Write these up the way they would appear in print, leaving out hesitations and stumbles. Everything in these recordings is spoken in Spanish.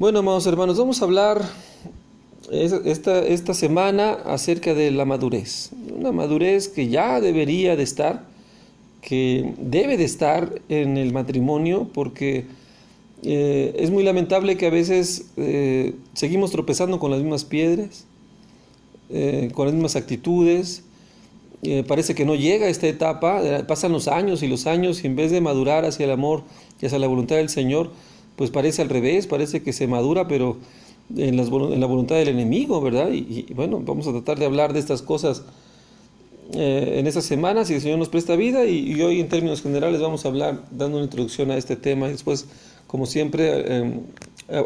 Bueno, amados hermanos, vamos a hablar esta semana acerca de la madurez. Una madurez que ya debería de estar, que debe de estar en el matrimonio, porque es muy lamentable que a veces seguimos tropezando con las mismas piedras, con las mismas actitudes. Parece que no llega a esta etapa, pasan los años y en vez de madurar hacia el amor y hacia la voluntad del Señor, pues parece al revés, parece que se madura, pero en la voluntad del enemigo, ¿verdad? Y bueno, vamos a tratar de hablar de estas cosas en estas semanas, si el Señor nos presta vida, y hoy en términos generales vamos a hablar, dando una introducción a este tema, y después, como siempre,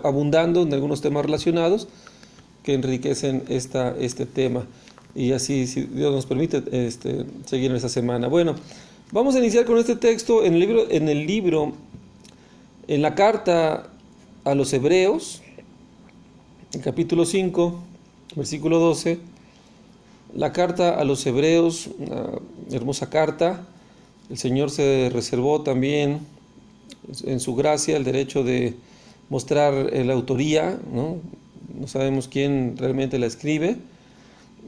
abundando en algunos temas relacionados que enriquecen este tema. Y así, si Dios nos permite, seguir en esta semana. Bueno, vamos a iniciar con este texto en el libro, en la carta a los Hebreos, en capítulo 5, versículo 12. La carta a los Hebreos, una hermosa carta. El Señor se reservó también en su gracia el derecho de mostrar la autoría, ¿no? No sabemos quién realmente la escribe.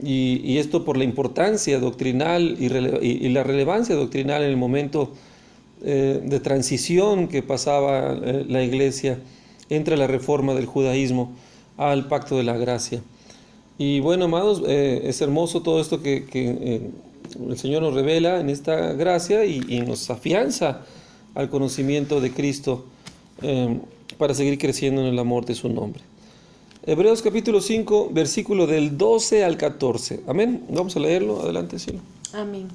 Y esto por la importancia doctrinal y la relevancia doctrinal en el momento de transición que pasaba la Iglesia entre la reforma del judaísmo al pacto de la gracia. Y bueno, amados, es hermoso todo esto que el Señor nos revela en esta gracia y nos afianza al conocimiento de Cristo para seguir creciendo en el amor de su nombre. Hebreos capítulo 5, versículo del 12 al 14. Amén. Vamos a leerlo. Adelante, cielo. Amén.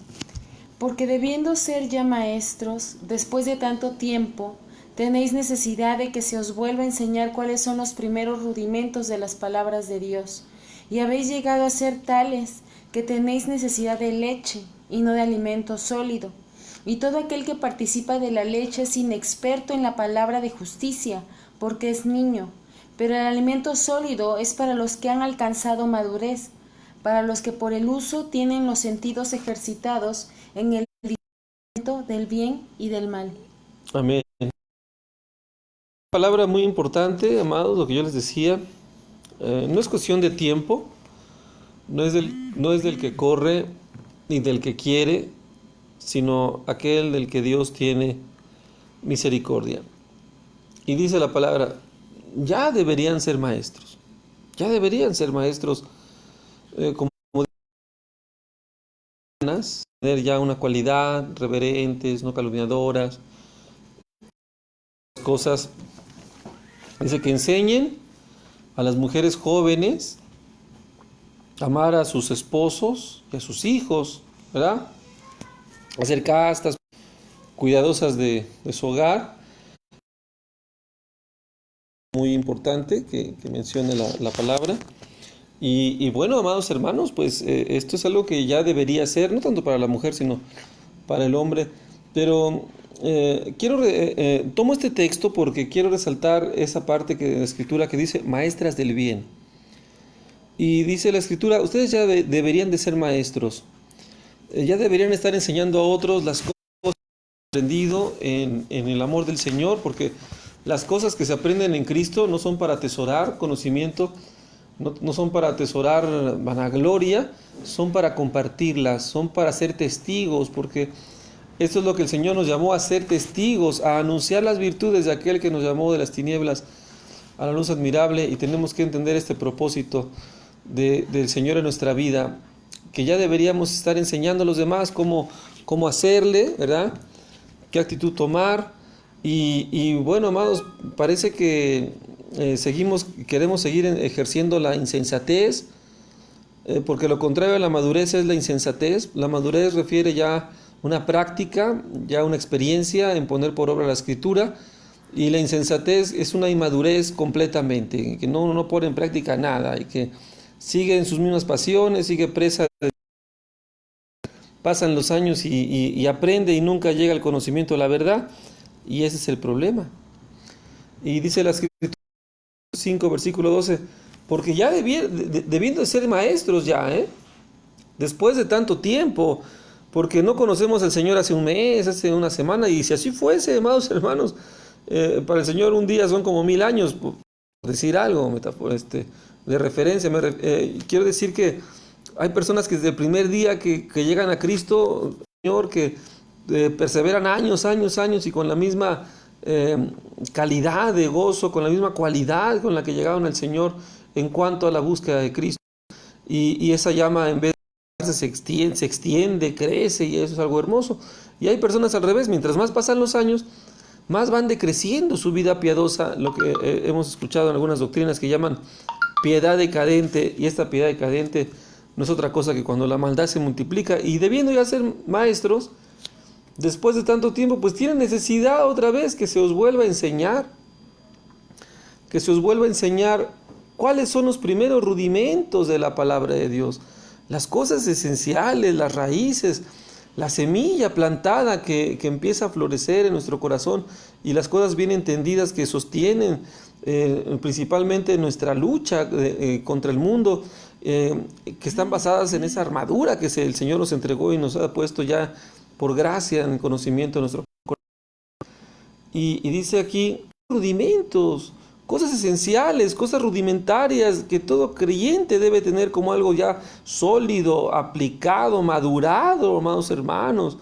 Porque debiendo ser ya maestros, después de tanto tiempo, tenéis necesidad de que se os vuelva a enseñar cuáles son los primeros rudimentos de las palabras de Dios, y habéis llegado a ser tales que tenéis necesidad de leche y no de alimento sólido. Y todo aquel que participa de la leche es inexperto en la palabra de justicia, porque es niño. Pero el alimento sólido es para los que han alcanzado madurez, para los que por el uso tienen los sentidos ejercitados en el discernimiento del bien y del mal. Amén. Palabra muy importante, amados, lo que yo les decía. No es cuestión de tiempo, no es del que corre ni del que quiere, sino aquel del que Dios tiene misericordia. Y dice la palabra, ya deberían ser maestros, como tener ya una cualidad, reverentes, no calumniadoras, cosas. Dice que enseñen a las mujeres jóvenes a amar a sus esposos y a sus hijos, ¿verdad? A ser castas, cuidadosas de su hogar. Muy importante que mencione la palabra. Y bueno, amados hermanos, pues esto es algo que ya debería ser, no tanto para la mujer, sino para el hombre. Pero tomo este texto porque quiero resaltar esa parte de la Escritura que dice maestras del bien. Y dice la Escritura, ustedes ya deberían de ser maestros. Ya deberían estar enseñando a otros las cosas que han aprendido en el amor del Señor, porque las cosas que se aprenden en Cristo no son para atesorar conocimiento, no son para atesorar vanagloria, son para compartirlas, son para ser testigos, porque esto es lo que el Señor nos llamó a ser testigos, a anunciar las virtudes de aquel que nos llamó de las tinieblas a la luz admirable, y tenemos que entender este propósito del Señor en nuestra vida, que ya deberíamos estar enseñando a los demás cómo hacerle, ¿verdad? Qué actitud tomar. Y bueno, amados, parece que queremos seguir ejerciendo la insensatez, porque lo contrario a la madurez es la insensatez. La madurez refiere ya una práctica, ya una experiencia en poner por obra la Escritura, y la insensatez es una inmadurez completamente, que no pone en práctica nada y que sigue en sus mismas pasiones, sigue presa. Pasan los años y aprende y nunca llega al conocimiento de la verdad, y ese es el problema. Y dice la Escritura 5, versículo 12, porque ya debiendo de ser maestros ya, después de tanto tiempo, porque no conocemos al Señor hace un mes, hace una semana, y si así fuese, amados hermanos, para el Señor un día son como 1000 años. decir algo, de referencia. Quiero decir que hay personas que desde el primer día que llegan a Cristo, Señor, que perseveran años, años, años, y con la misma calidad de gozo, con la misma cualidad con la que llegaron al Señor en cuanto a la búsqueda de Cristo. Y esa llama, en vez de se extiende, crece, y eso es algo hermoso. Y hay personas al revés, mientras más pasan los años, más van decreciendo su vida piadosa, lo que hemos escuchado en algunas doctrinas que llaman piedad decadente, y esta piedad decadente no es otra cosa que cuando la maldad se multiplica, y debiendo ya ser maestros, después de tanto tiempo, pues tienen necesidad otra vez que se os vuelva a enseñar, cuáles son los primeros rudimentos de la palabra de Dios, las cosas esenciales, las raíces, la semilla plantada que empieza a florecer en nuestro corazón, y las cosas bien entendidas que sostienen principalmente nuestra lucha contra el mundo, que están basadas en esa armadura que el Señor nos entregó y nos ha puesto ya por gracia en el conocimiento de nuestro corazón. Y dice aquí, rudimentos, cosas esenciales, cosas rudimentarias que todo creyente debe tener como algo ya sólido, aplicado, madurado, amados hermanos.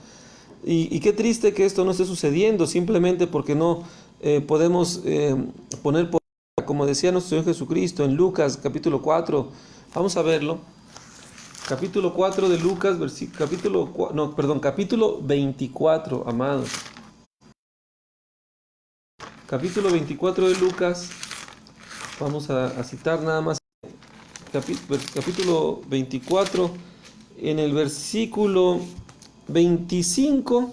Y qué triste que esto no esté sucediendo, simplemente porque no podemos poner por, como decía nuestro Señor Jesucristo en Lucas capítulo 4, vamos a verlo, capítulo 4 de Lucas, capítulo 24, amados. Capítulo 24 de Lucas, vamos a citar nada más, capítulo 24, en el versículo 25,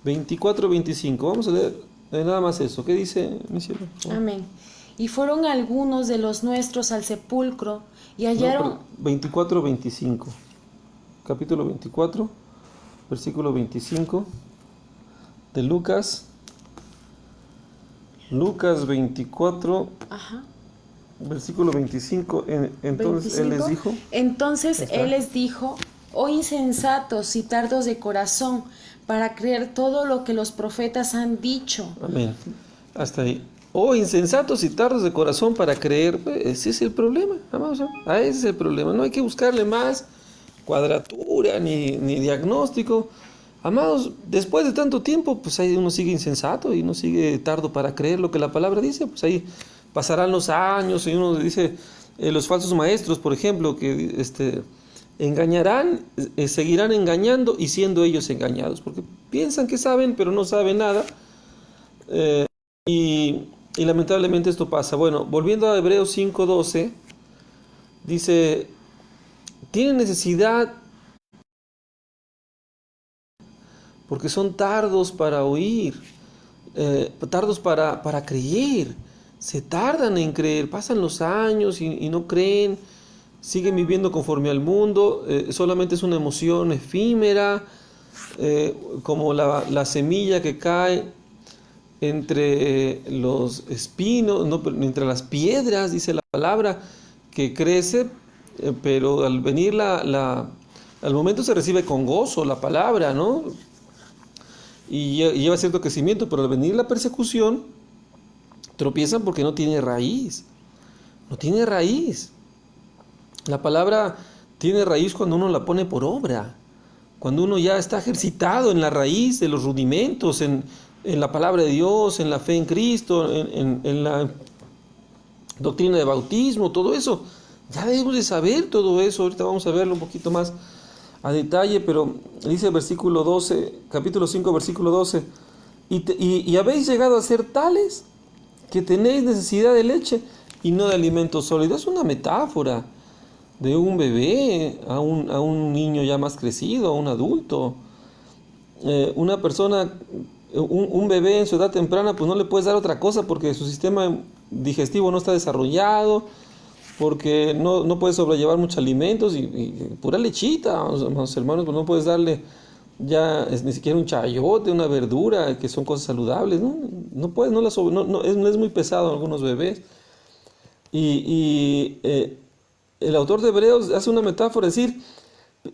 25, vamos a leer nada más eso. ¿Qué dice, mi siervo? Amén. Y fueron algunos de los nuestros al sepulcro y hallaron... 24, 25, capítulo 24, versículo 25 de Lucas. Lucas 24, Ajá. versículo 25, entonces 25. Él les dijo... Entonces Él les dijo, oh insensatos y tardos de corazón, para creer todo lo que los profetas han dicho. Amén. Hasta ahí. Oh insensatos y tardos de corazón para creer. Ese es el problema, amados. Ese es el problema. No hay que buscarle más cuadratura ni diagnóstico. Amados, después de tanto tiempo, pues ahí uno sigue insensato y uno sigue tardo para creer lo que la palabra dice. Pues ahí pasarán los años y uno dice, los falsos maestros, por ejemplo, que engañarán, seguirán engañando y siendo ellos engañados, porque piensan que saben, pero no saben nada. Y lamentablemente esto pasa. Bueno, volviendo a Hebreos 5:12, dice, tienen necesidad porque son tardos para oír, tardos para creer, se tardan en creer, pasan los años y no creen, siguen viviendo conforme al mundo, solamente es una emoción efímera, como la semilla que cae entre los espinos, no, entre las piedras, dice la palabra, que crece, pero al venir al momento se recibe con gozo la palabra, ¿no? Y lleva cierto crecimiento, pero al venir la persecución, tropiezan porque no tiene raíz. No tiene raíz. La palabra tiene raíz cuando uno la pone por obra. Cuando uno ya está ejercitado en la raíz de los rudimentos, en la palabra de Dios, en la fe en Cristo, en la doctrina de bautismo, todo eso. Ya debemos de saber todo eso. Ahorita vamos a verlo un poquito más a detalle, pero dice el versículo 12, capítulo 5, versículo 12, y habéis llegado a ser tales que tenéis necesidad de leche y no de alimento sólido. Es una metáfora de un bebé a un niño ya más crecido, a un adulto. Una persona, un bebé en su edad temprana, pues no le puedes dar otra cosa porque su sistema digestivo no está desarrollado, porque no puedes sobrellevar muchos alimentos y pura lechita, los hermanos, pues no puedes darle ya ni siquiera un chayote, una verdura, que son cosas saludables, no puedes, no es muy pesado en algunos bebés. Y el autor de Hebreos hace una metáfora, es decir,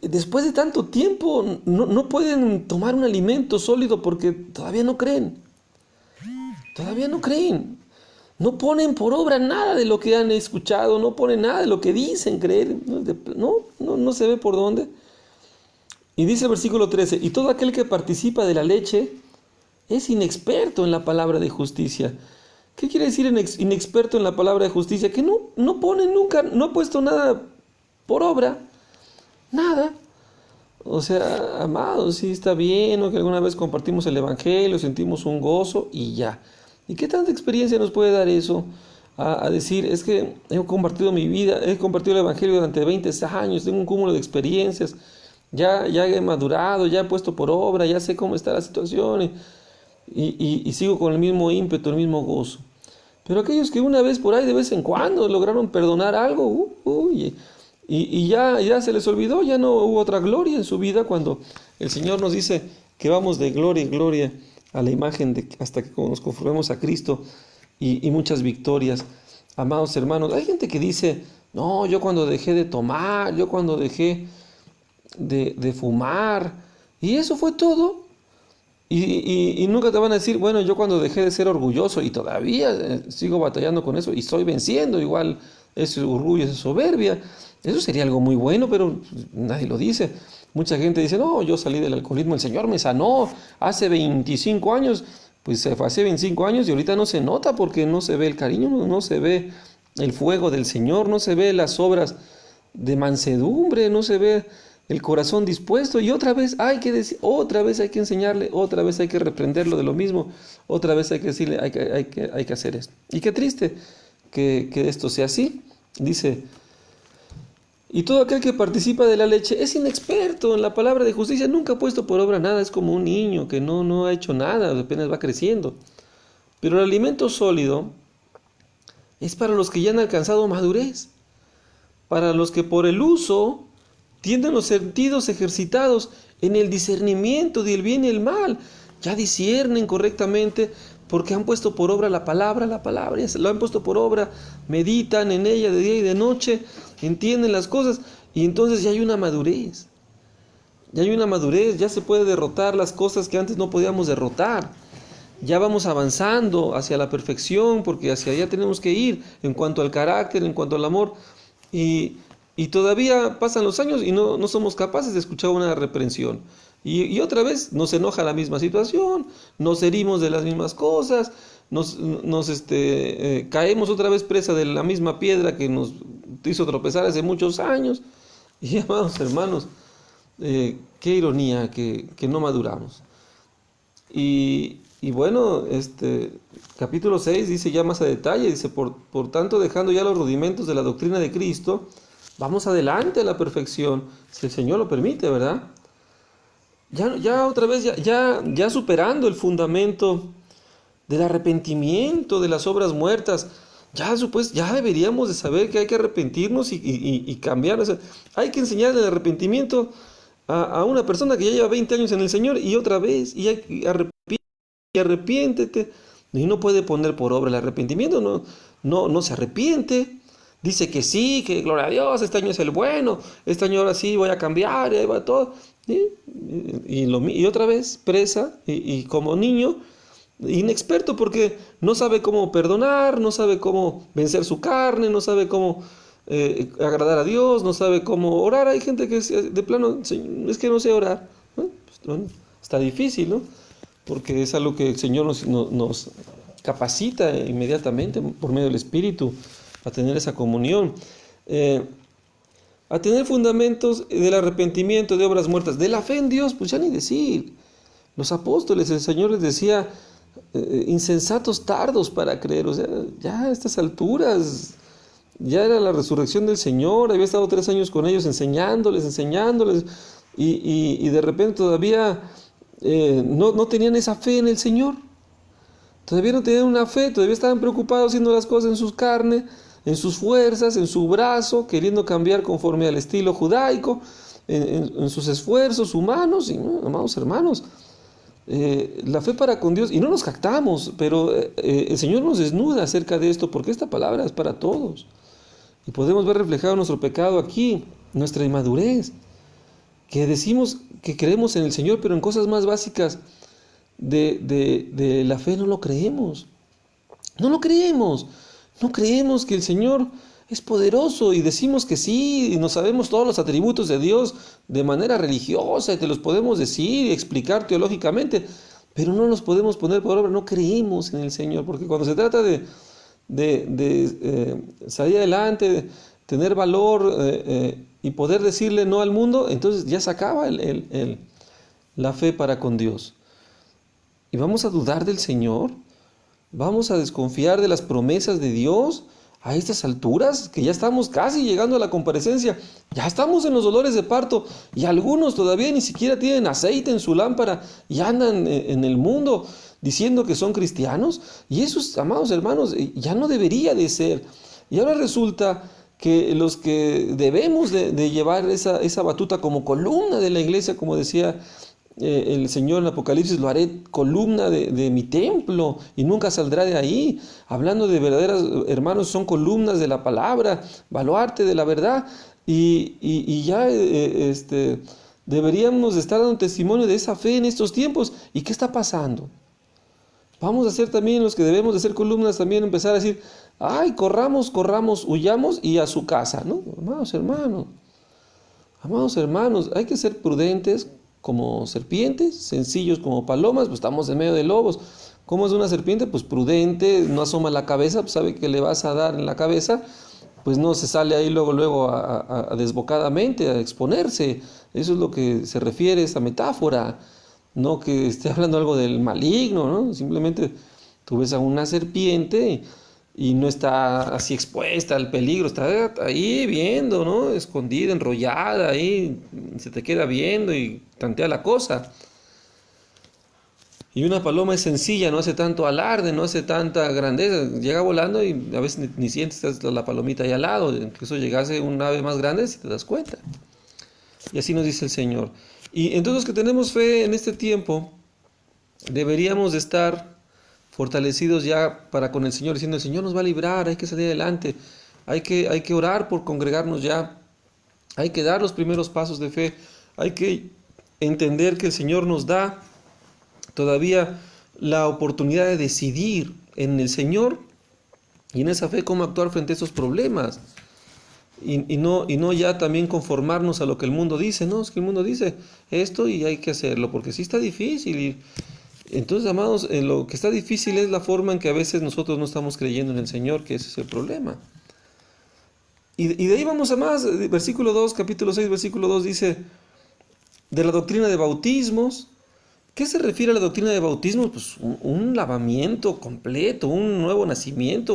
después de tanto tiempo no pueden tomar un alimento sólido porque todavía no creen. no ponen por obra nada de lo que han escuchado, no ponen nada de lo que dicen creer, no se ve por dónde. Y dice el versículo 13, y todo aquel que participa de la leche es inexperto en la palabra de justicia. ¿Qué quiere decir inexperto en la palabra de justicia? Que no pone nunca, no ha puesto nada por obra, nada. O sea, amados, sí está bien, o que alguna vez compartimos el evangelio, sentimos un gozo y ya. ¿Y qué tanta experiencia nos puede dar eso? A decir, es que he compartido mi vida, he compartido el evangelio durante 20 años, tengo un cúmulo de experiencias, ya he madurado, ya he puesto por obra, ya sé cómo está la situación y sigo con el mismo ímpetu, el mismo gozo. Pero aquellos que una vez por ahí, de vez en cuando, lograron perdonar algo, y ya se les olvidó, ya no hubo otra gloria en su vida, cuando el Señor nos dice que vamos de gloria en gloria a la imagen hasta que nos conformemos a Cristo y muchas victorias. Amados hermanos, hay gente que dice, no, yo cuando dejé de tomar, yo cuando dejé de fumar, y eso fue todo. Y nunca te van a decir, bueno, yo cuando dejé de ser orgulloso y todavía sigo batallando con eso y estoy venciendo igual ese orgullo, esa soberbia. Eso sería algo muy bueno, pero nadie lo dice. Mucha gente dice, no, yo salí del alcoholismo, el Señor me sanó hace 25 años. Pues hace 25 años y ahorita no se nota porque no se ve el cariño, no se ve el fuego del Señor, no se ve las obras de mansedumbre, no se ve el corazón dispuesto, y otra vez hay que decir, otra vez hay que enseñarle, otra vez hay que reprenderlo de lo mismo, otra vez hay que decirle, hay que hacer esto. Y qué triste que esto sea así. Dice, y todo aquel que participa de la leche es inexperto en la palabra de justicia, nunca ha puesto por obra nada, es como un niño que no ha hecho nada, apenas va creciendo. Pero el alimento sólido es para los que ya han alcanzado madurez, para los que por el uso tienen los sentidos ejercitados en el discernimiento del bien y el mal. Ya disciernen correctamente porque han puesto por obra la palabra, ya se lo han puesto por obra, meditan en ella de día y de noche, entienden las cosas y entonces ya hay una madurez. Ya se puede derrotar las cosas que antes no podíamos derrotar. Ya vamos avanzando hacia la perfección porque hacia allá tenemos que ir en cuanto al carácter, en cuanto al amor. Y todavía pasan los años y no somos capaces de escuchar una reprensión. Y otra vez nos enoja la misma situación, nos herimos de las mismas cosas, caemos otra vez presa de la misma piedra que nos hizo tropezar hace muchos años. Y amados hermanos, qué ironía que no maduramos. Y bueno, capítulo 6 dice ya más a detalle, dice, por tanto, dejando ya los rudimentos de la doctrina de Cristo, vamos adelante a la perfección, si el Señor lo permite, ¿verdad? Ya otra vez, ya superando el fundamento del arrepentimiento, de las obras muertas, ya deberíamos de saber que hay que arrepentirnos y cambiar. O sea, hay que enseñar el arrepentimiento a una persona que ya lleva 20 años en el Señor y otra vez, y arrepiéntete. Y no puede poner por obra el arrepentimiento, no se arrepiente. Dice que sí, que gloria a Dios, este año es el bueno, este año ahora sí voy a cambiar, y ahí va todo. Y otra vez, presa, y como niño, inexperto porque no sabe cómo perdonar, no sabe cómo vencer su carne, no sabe cómo agradar a Dios, no sabe cómo orar. Hay gente que de plano, es que no sé orar. Bueno, está difícil, ¿no? Porque es algo que el Señor nos capacita inmediatamente por medio del Espíritu a tener esa comunión, a tener fundamentos del arrepentimiento, de obras muertas, de la fe en Dios, pues ya ni decir. Los apóstoles, el Señor les decía, insensatos tardos para creer. O sea, ya a estas alturas, ya era la resurrección del Señor, había estado 3 años con ellos enseñándoles, y de repente todavía no tenían esa fe en el Señor. Todavía no tenían una fe, todavía estaban preocupados haciendo las cosas en sus carnes, en sus fuerzas, en su brazo, queriendo cambiar conforme al estilo judaico, en sus esfuerzos humanos. Y amados hermanos, la fe para con Dios, y no nos jactamos, pero el Señor nos desnuda acerca de esto, porque esta palabra es para todos. Y podemos ver reflejado nuestro pecado aquí, nuestra inmadurez, que decimos que creemos en el Señor, pero en cosas más básicas de la fe no lo creemos. No lo creemos. No creemos que el Señor es poderoso y decimos que sí, y no sabemos todos los atributos de Dios de manera religiosa y te los podemos decir y explicar teológicamente, pero no los podemos poner por obra, no creemos en el Señor, porque cuando se trata de salir adelante, de tener valor y poder decirle no al mundo, entonces ya se acaba la fe para con Dios. ¿Y vamos a dudar del Señor? ¿Vamos a desconfiar de las promesas de Dios a estas alturas? Que ya estamos casi llegando a la comparecencia, ya estamos en los dolores de parto y algunos todavía ni siquiera tienen aceite en su lámpara y andan en el mundo diciendo que son cristianos. Y eso, amados hermanos, ya no debería de ser. Y ahora resulta que los que debemos de llevar esa batuta como columna de la iglesia, como decía el Señor en Apocalipsis, lo haré columna de mi templo y nunca saldrá de ahí. Hablando de verdaderos hermanos, son columnas de la palabra, baluarte de la verdad. Y ya deberíamos de estar dando testimonio de esa fe en estos tiempos. ¿Y qué está pasando? Vamos a ser también los que debemos de ser columnas, también empezar a decir, ay, corramos, huyamos y a su casa, ¿no? Amados hermanos, hay que ser prudentes como serpientes, sencillos como palomas, pues estamos en medio de lobos. ¿Cómo es una serpiente? Pues prudente, no asoma la cabeza, pues sabe que le vas a dar en la cabeza, pues no se sale ahí luego a desbocadamente, a exponerse. Eso es lo que se refiere a esta metáfora, no que esté hablando algo del maligno, ¿no? Simplemente tú ves a una serpiente y no está así expuesta al peligro, está ahí viendo, ¿no? Escondida, enrollada, ahí se te queda viendo y tantea la cosa. Y una paloma es sencilla, no hace tanto alarde, no hace tanta grandeza, llega volando y a veces ni sientes la palomita ahí al lado, incluso llegase un ave más grande si te das cuenta. Y así nos dice el Señor. Y entonces los que tenemos fe en este tiempo, deberíamos de estar fortalecidos ya para con el Señor, diciendo, el Señor nos va a librar, hay que salir adelante, hay que orar por congregarnos ya, hay que dar los primeros pasos de fe, hay que entender que el Señor nos da todavía la oportunidad de decidir en el Señor y en esa fe cómo actuar frente a esos problemas. Y no ya también conformarnos a lo que el mundo dice, no, es que el mundo dice esto y hay que hacerlo, porque sí está difícil. Y entonces, amados, lo que está difícil es la forma en que a veces nosotros no estamos creyendo en el Señor, que ese es el problema. Y de ahí vamos a más, versículo 2, capítulo 6, versículo 2 dice, de la doctrina de bautismos. ¿Qué se refiere a la doctrina de bautismos? Pues un lavamiento completo, un nuevo nacimiento,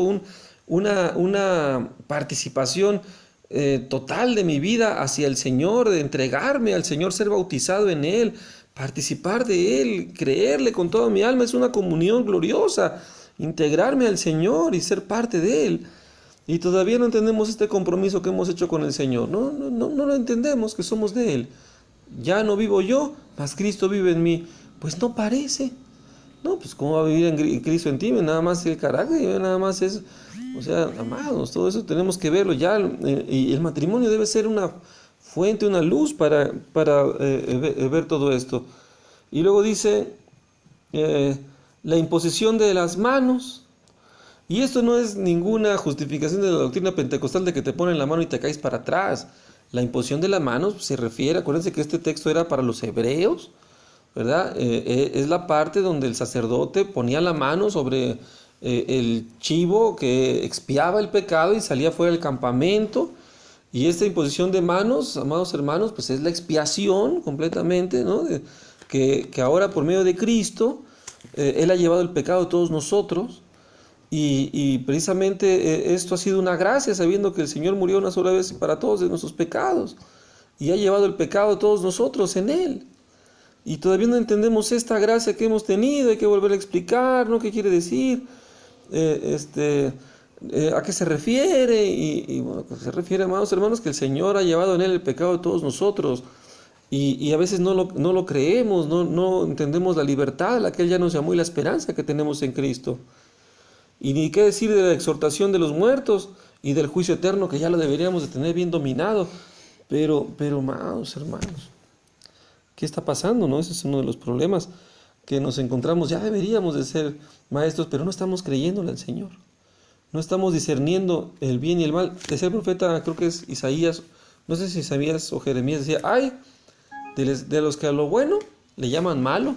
una participación total de mi vida hacia el Señor, de entregarme al Señor, ser bautizado en Él, participar de Él, creerle con toda mi alma, es una comunión gloriosa, integrarme al Señor y ser parte de Él. Y todavía no entendemos este compromiso que hemos hecho con el Señor, no lo entendemos, que somos de Él. Ya no vivo yo, mas Cristo vive en mí. Pues no parece. No, pues cómo va a vivir en Cristo en ti, nada más el carácter, nada más es, o sea, amados, todo eso tenemos que verlo ya, y el matrimonio debe ser una fuente, una luz para ver todo esto. Y luego dice, la imposición de las manos, y esto no es ninguna justificación de la doctrina pentecostal de que te ponen la mano y te caes para atrás. La imposición de las manos se refiere, acuérdense que este texto era para los hebreos, ¿verdad? Es la parte donde el sacerdote ponía la mano sobre el chivo que expiaba el pecado y salía fuera del campamento. Y esta imposición de manos, amados hermanos, pues es la expiación completamente, ¿no? Que ahora por medio de Cristo, Él ha llevado el pecado de todos nosotros. Y precisamente esto ha sido una gracia, sabiendo que el Señor murió una sola vez para todos de nuestros pecados. Y ha llevado el pecado de todos nosotros en Él. Y todavía no entendemos esta gracia que hemos tenido, hay que volver a explicar, ¿no? ¿Qué quiere decir? ¿A qué se refiere? Y bueno, se refiere, amados hermanos, que el Señor ha llevado en Él el pecado de todos nosotros. Y a veces no lo creemos, no entendemos la libertad a la que Él ya nos llamó y la esperanza que tenemos en Cristo. Y ni qué decir de la exhortación de los muertos y del juicio eterno, que ya lo deberíamos de tener bien dominado. Pero amados hermanos, ¿qué está pasando? ¿No? Ese es uno de los problemas, que nos encontramos, ya deberíamos de ser maestros, pero no estamos creyéndole al Señor. No estamos discerniendo el bien y el mal. Decía el profeta, creo que es Isaías, no sé si Isaías o Jeremías, decía, ay, de los que a lo bueno le llaman malo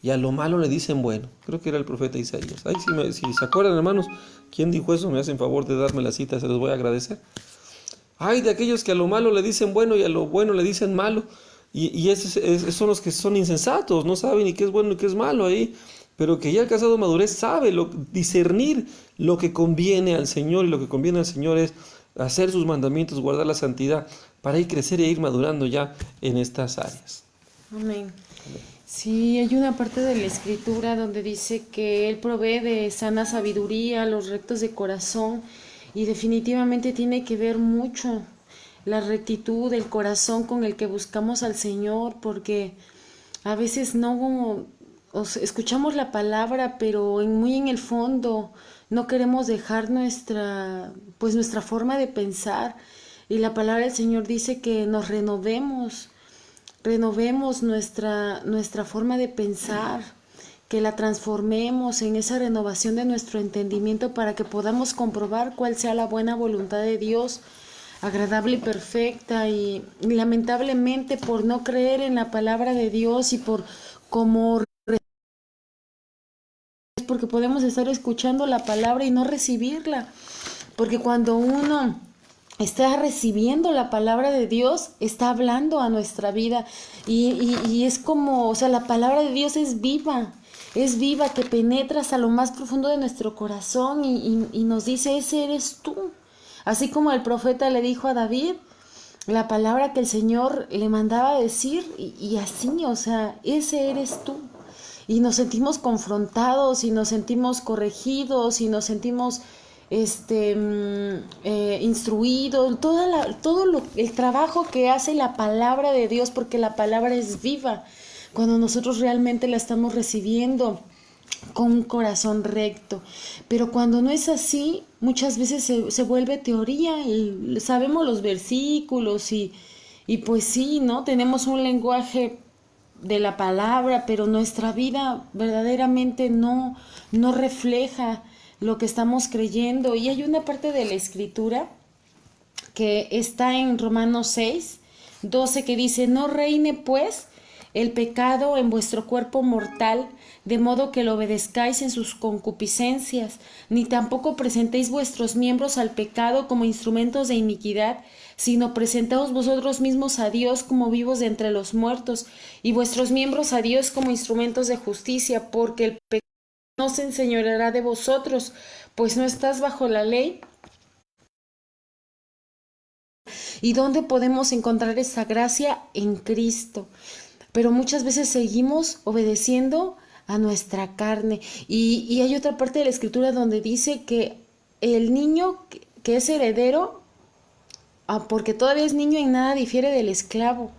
y a lo malo le dicen bueno. Creo que era el profeta Isaías. Ay, si se acuerdan, hermanos, ¿quién dijo eso? Me hacen favor de darme la cita, se los voy a agradecer. Ay, de aquellos que a lo malo le dicen bueno y a lo bueno le dicen malo. Y esos son los que son insensatos, no saben ni qué es bueno ni qué es malo ahí. Pero que ya alcanzado madurez sabe discernir lo que conviene al Señor. Y lo que conviene al Señor es hacer sus mandamientos, guardar la santidad, para ir crecer e ir madurando ya en estas áreas. Amén. Sí, hay una parte de la Escritura donde dice que Él provee de sana sabiduría a los rectos de corazón, y definitivamente tiene que ver mucho la rectitud del corazón con el que buscamos al Señor, porque a veces no escuchamos la palabra, pero muy en el fondo no queremos dejar nuestra forma de pensar, y la palabra del Señor dice que nos renovemos nuestra forma de pensar, que la transformemos en esa renovación de nuestro entendimiento para que podamos comprobar cuál sea la buena voluntad de Dios, agradable y perfecta. Y lamentablemente, por no creer en la palabra de Dios y porque podemos estar escuchando la palabra y no recibirla, porque cuando uno está recibiendo la palabra de Dios, está hablando a nuestra vida, y es como, o sea, la palabra de Dios es viva, que penetra hasta lo más profundo de nuestro corazón y nos dice, ese eres tú. Así como el profeta le dijo a David la palabra que el Señor le mandaba decir, y así, o sea, ese eres tú. Y nos sentimos confrontados, y nos sentimos corregidos, y nos sentimos instruidos, el trabajo que hace la palabra de Dios, porque la palabra es viva cuando nosotros realmente la estamos recibiendo con un corazón recto. Pero cuando no es así, muchas veces se vuelve teoría, y sabemos los versículos y pues sí, ¿no? Tenemos un lenguaje de la palabra, pero nuestra vida verdaderamente no refleja lo que estamos creyendo. Y hay una parte de la Escritura que está en Romanos 6:12, que dice, no reine pues el pecado en vuestro cuerpo mortal, de modo que lo obedezcáis en sus concupiscencias, ni tampoco presentéis vuestros miembros al pecado como instrumentos de iniquidad, sino presentaos vosotros mismos a Dios como vivos de entre los muertos, y vuestros miembros a Dios como instrumentos de justicia, porque el pecado no se enseñoreará de vosotros, pues no estás bajo la ley. ¿Y dónde podemos encontrar esa gracia? En Cristo. Pero muchas veces seguimos obedeciendo a nuestra carne. Y hay otra parte de la Escritura donde dice que el niño que es heredero, porque todavía es niño, en nada difiere del esclavo.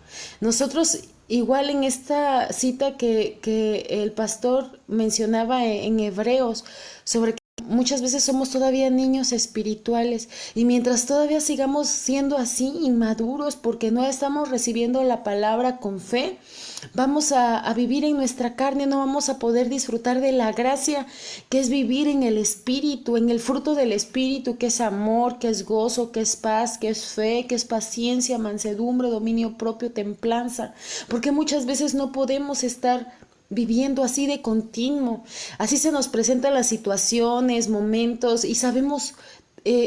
Nosotros, igual en esta cita que el pastor mencionaba en Hebreos, sobre que muchas veces somos todavía niños espirituales, y mientras todavía sigamos siendo así, inmaduros, porque no estamos recibiendo la palabra con fe, vamos a vivir en nuestra carne, no vamos a poder disfrutar de la gracia que es vivir en el Espíritu, en el fruto del Espíritu, que es amor, que es gozo, que es paz, que es fe, que es paciencia, mansedumbre, dominio propio, templanza, porque muchas veces no podemos estar viviendo así de continuo. Así se nos presentan las situaciones, momentos, y sabemos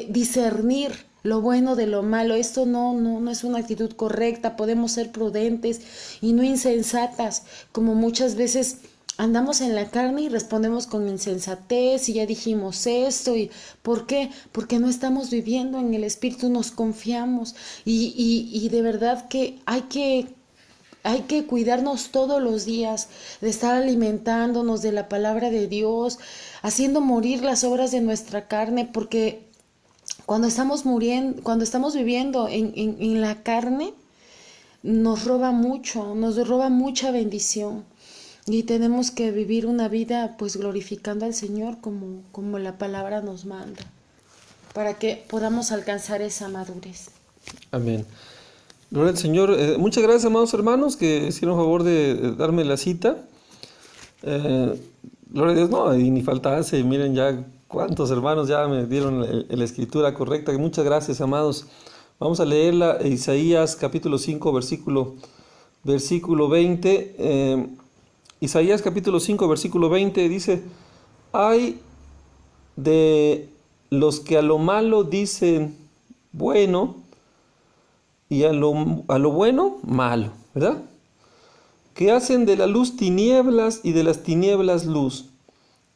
discernir lo bueno de lo malo. Esto no es una actitud correcta. Podemos ser prudentes y no insensatas, como muchas veces andamos en la carne y respondemos con insensatez, y ya dijimos esto. ¿Y por qué? Porque no estamos viviendo en el Espíritu, nos confiamos, y de verdad que hay que cuidarnos todos los días de estar alimentándonos de la palabra de Dios, haciendo morir las obras de nuestra carne, porque cuando estamos viviendo en la carne, nos roba mucha bendición, y tenemos que vivir una vida pues glorificando al Señor como la palabra nos manda, para que podamos alcanzar esa madurez. Amén. Gloria al Señor. Muchas gracias, amados hermanos, que hicieron favor de darme la cita. Eh, Gloria a Dios, no, y ni falta hace, miren ya cuántos hermanos ya me dieron la escritura correcta. Muchas gracias, amados. Vamos a leerla, Isaías capítulo 5, versículo 20. Isaías capítulo 5, versículo 20 dice, hay de los que a lo malo dicen bueno y a lo bueno malo, ¿verdad? Que hacen de la luz tinieblas y de las tinieblas luz,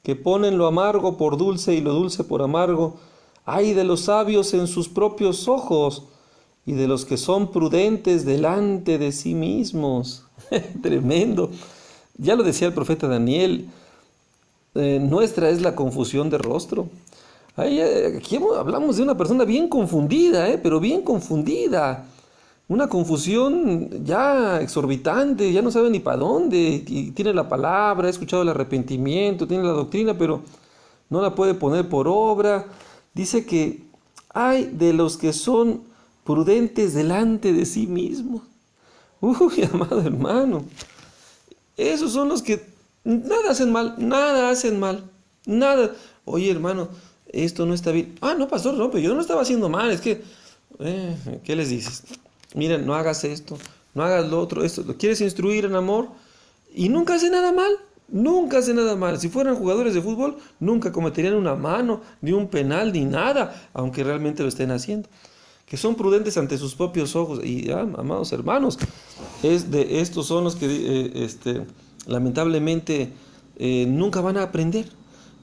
que ponen lo amargo por dulce y lo dulce por amargo. Ay de los sabios en sus propios ojos y de los que son prudentes delante de sí mismos. Tremendo. Ya lo decía el profeta Daniel, nuestra es la confusión de rostro. Aquí hablamos de una persona bien confundida, pero bien confundida. Una confusión ya exorbitante, ya no sabe ni para dónde. Y tiene la palabra, ha escuchado el arrepentimiento, tiene la doctrina, pero no la puede poner por obra. Dice que hay de los que son prudentes delante de sí mismos. Uy, amado hermano. Esos son los que nada hacen mal, nada hacen mal, nada. Oye, hermano, esto no está bien. Ah, no, pastor, no, pero yo no estaba haciendo mal, es que, ¿qué les dices? Mira, no hagas esto, no hagas lo otro, esto. ¿Lo quieres instruir en amor? Y nunca hace nada mal, nunca hace nada mal. Si fueran jugadores de fútbol, nunca cometerían una mano, ni un penal, ni nada, aunque realmente lo estén haciendo. Que son prudentes ante sus propios ojos. Y amados hermanos, estos son los que lamentablemente nunca van a aprender.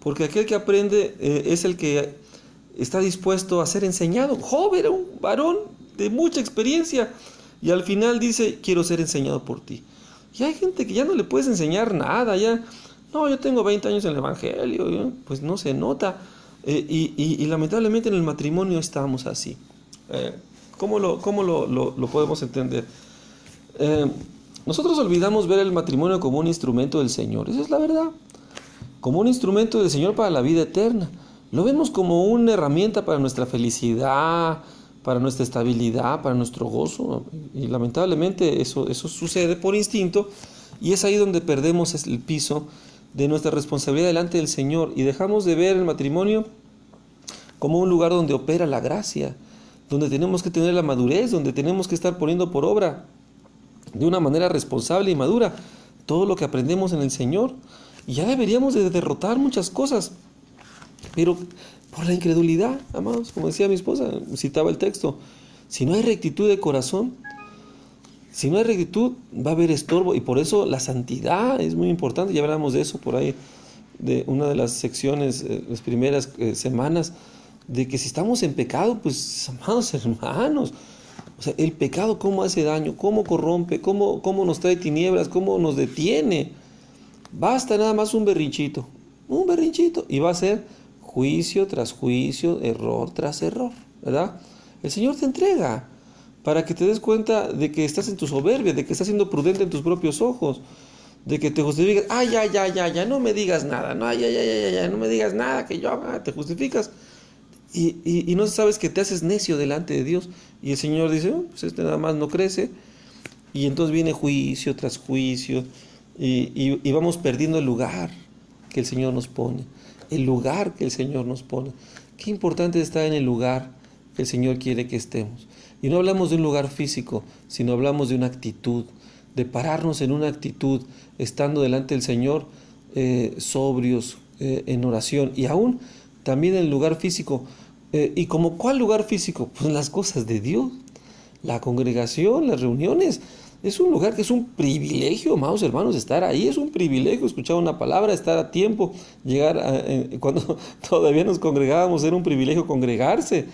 Porque aquel que aprende es el que está dispuesto a ser enseñado. Job era un varón de mucha experiencia y al final dice, quiero ser enseñado por ti. Y hay gente que ya no le puedes enseñar nada, ya, no, yo tengo 20 años en el Evangelio, pues no se nota. Y lamentablemente en el matrimonio estamos así. ¿Cómo lo podemos entender? Nosotros olvidamos ver el matrimonio como un instrumento del Señor, esa es la verdad, como un instrumento del Señor para la vida eterna. Lo vemos como una herramienta para nuestra felicidad, para nuestra estabilidad, para nuestro gozo, y lamentablemente eso sucede por instinto, y es ahí donde perdemos el piso de nuestra responsabilidad delante del Señor y dejamos de ver el matrimonio como un lugar donde opera la gracia, donde tenemos que tener la madurez, donde tenemos que estar poniendo por obra de una manera responsable y madura todo lo que aprendemos en el Señor. Y ya deberíamos de derrotar muchas cosas, pero por la incredulidad, amados, como decía mi esposa, citaba el texto, si no hay rectitud de corazón, si no hay rectitud, va a haber estorbo, y por eso la santidad es muy importante. Ya hablamos de eso por ahí, de una de las secciones, las primeras semanas, de que si estamos en pecado, pues, amados hermanos, o sea, el pecado cómo hace daño, cómo corrompe, cómo nos trae tinieblas, cómo nos detiene. Basta nada más un berrinchito, y va a ser juicio tras juicio, error tras error, ¿verdad? El Señor te entrega para que te des cuenta de que estás en tu soberbia, de que estás siendo prudente en tus propios ojos, de que te justificas, ya, no me digas nada, no, ya, no me digas nada, que yo, te justificas, y no sabes que te haces necio delante de Dios, y el Señor dice, pues este nada más no crece, y entonces viene juicio tras juicio, y vamos perdiendo el lugar que el Señor nos pone, el lugar que el Señor nos pone. Qué importante es estar en el lugar que el Señor quiere que estemos. Y no hablamos de un lugar físico, sino hablamos de una actitud, de pararnos en una actitud, estando delante del Señor, sobrios, en oración, y aún también en el lugar físico. ¿Y como cuál lugar físico? Pues las cosas de Dios, la congregación, las reuniones. Es un lugar que es un privilegio, amados hermanos, estar ahí. Es un privilegio escuchar una palabra, estar a tiempo, llegar cuando todavía nos congregábamos, era un privilegio congregarse,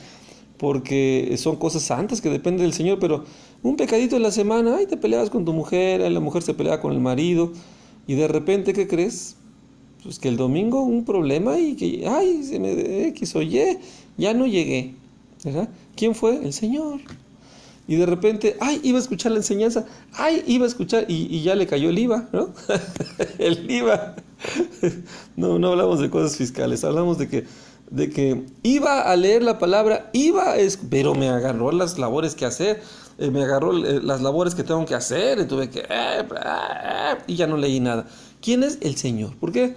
porque son cosas santas que dependen del Señor. Pero un pecadito en la semana, ay, te peleabas con tu mujer, la mujer se peleaba con el marido, y de repente, ¿qué crees? Pues que el domingo un problema y que, ay, se me X o Y, ya no llegué, ¿verdad? ¿Quién fue? El Señor. Y de repente, ay, iba a escuchar la enseñanza, ay, iba a escuchar, y ya le cayó el IVA, ¿no? El IVA. No hablamos de cosas fiscales, hablamos de que iba a leer la palabra, pero me agarró las labores que hacer, me agarró las labores que tengo que hacer, y tuve que, y ya no leí nada. ¿Quién es? El Señor. ¿Por qué?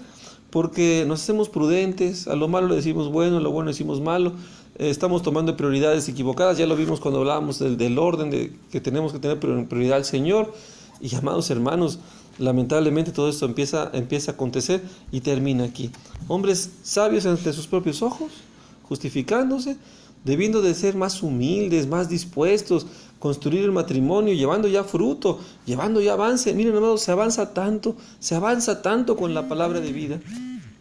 Porque nos hacemos prudentes, a lo malo le decimos bueno, a lo bueno le decimos malo, estamos tomando prioridades equivocadas, ya lo vimos cuando hablábamos del orden, de que tenemos que tener prioridad al Señor. Y amados hermanos, lamentablemente todo esto empieza a acontecer y termina aquí. Hombres sabios ante sus propios ojos, justificándose, debiendo de ser más humildes, más dispuestos, construir el matrimonio, llevando ya fruto, llevando ya avance. Miren, amados, se avanza tanto con la palabra de vida,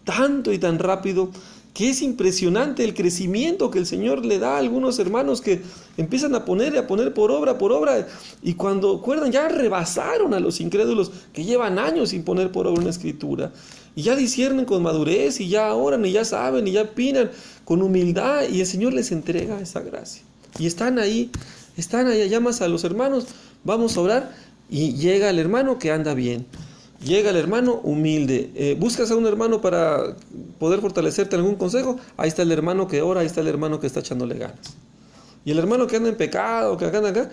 tanto y tan rápido, que es impresionante el crecimiento que el Señor le da a algunos hermanos que empiezan a poner por obra, y cuando acuerdan ya rebasaron a los incrédulos que llevan años sin poner por obra una escritura, y ya disciernen con madurez, y ya oran, y ya saben, y ya opinan con humildad, y el Señor les entrega esa gracia. Y están ahí, llamas a los hermanos, vamos a orar, y llega el hermano que anda bien. Llega el hermano humilde. Buscas a un hermano para poder fortalecerte en algún consejo. Ahí está el hermano que ora, ahí está el hermano que está echándole ganas. Y el hermano que anda en pecado, que anda acá,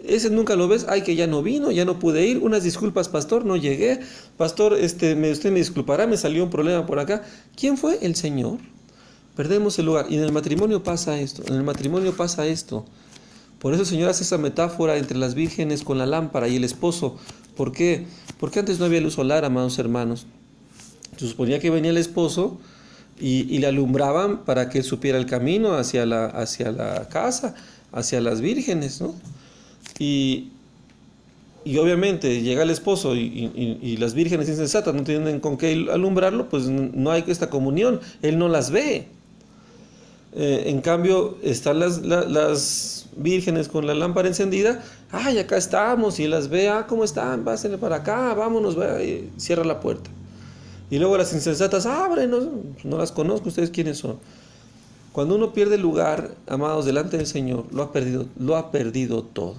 ese nunca lo ves. Ay, que ya no vino, ya no pude ir. Unas disculpas, pastor, no llegué. Pastor, usted me disculpará, me salió un problema por acá. ¿Quién fue? El Señor. Perdemos el lugar. Y en el matrimonio pasa esto. Por eso el Señor hace esa metáfora entre las vírgenes con la lámpara y el esposo. ¿Por qué? Porque antes no había luz solar, amados hermanos. Se suponía que venía el esposo y le alumbraban para que él supiera el camino hacia la casa, hacia las vírgenes, ¿no? Y obviamente llega el esposo y las vírgenes insensatas no tienen con qué alumbrarlo, pues no hay esta comunión, él no las ve. En cambio, están las vírgenes con la lámpara encendida. Ay, acá estamos, y las ve, ¿cómo están? Pásenle para acá, vámonos, y cierra la puerta. Y luego las insensatas, abren, no las conozco, ¿ustedes quiénes son? Cuando uno pierde el lugar, amados, delante del Señor, lo ha perdido todo.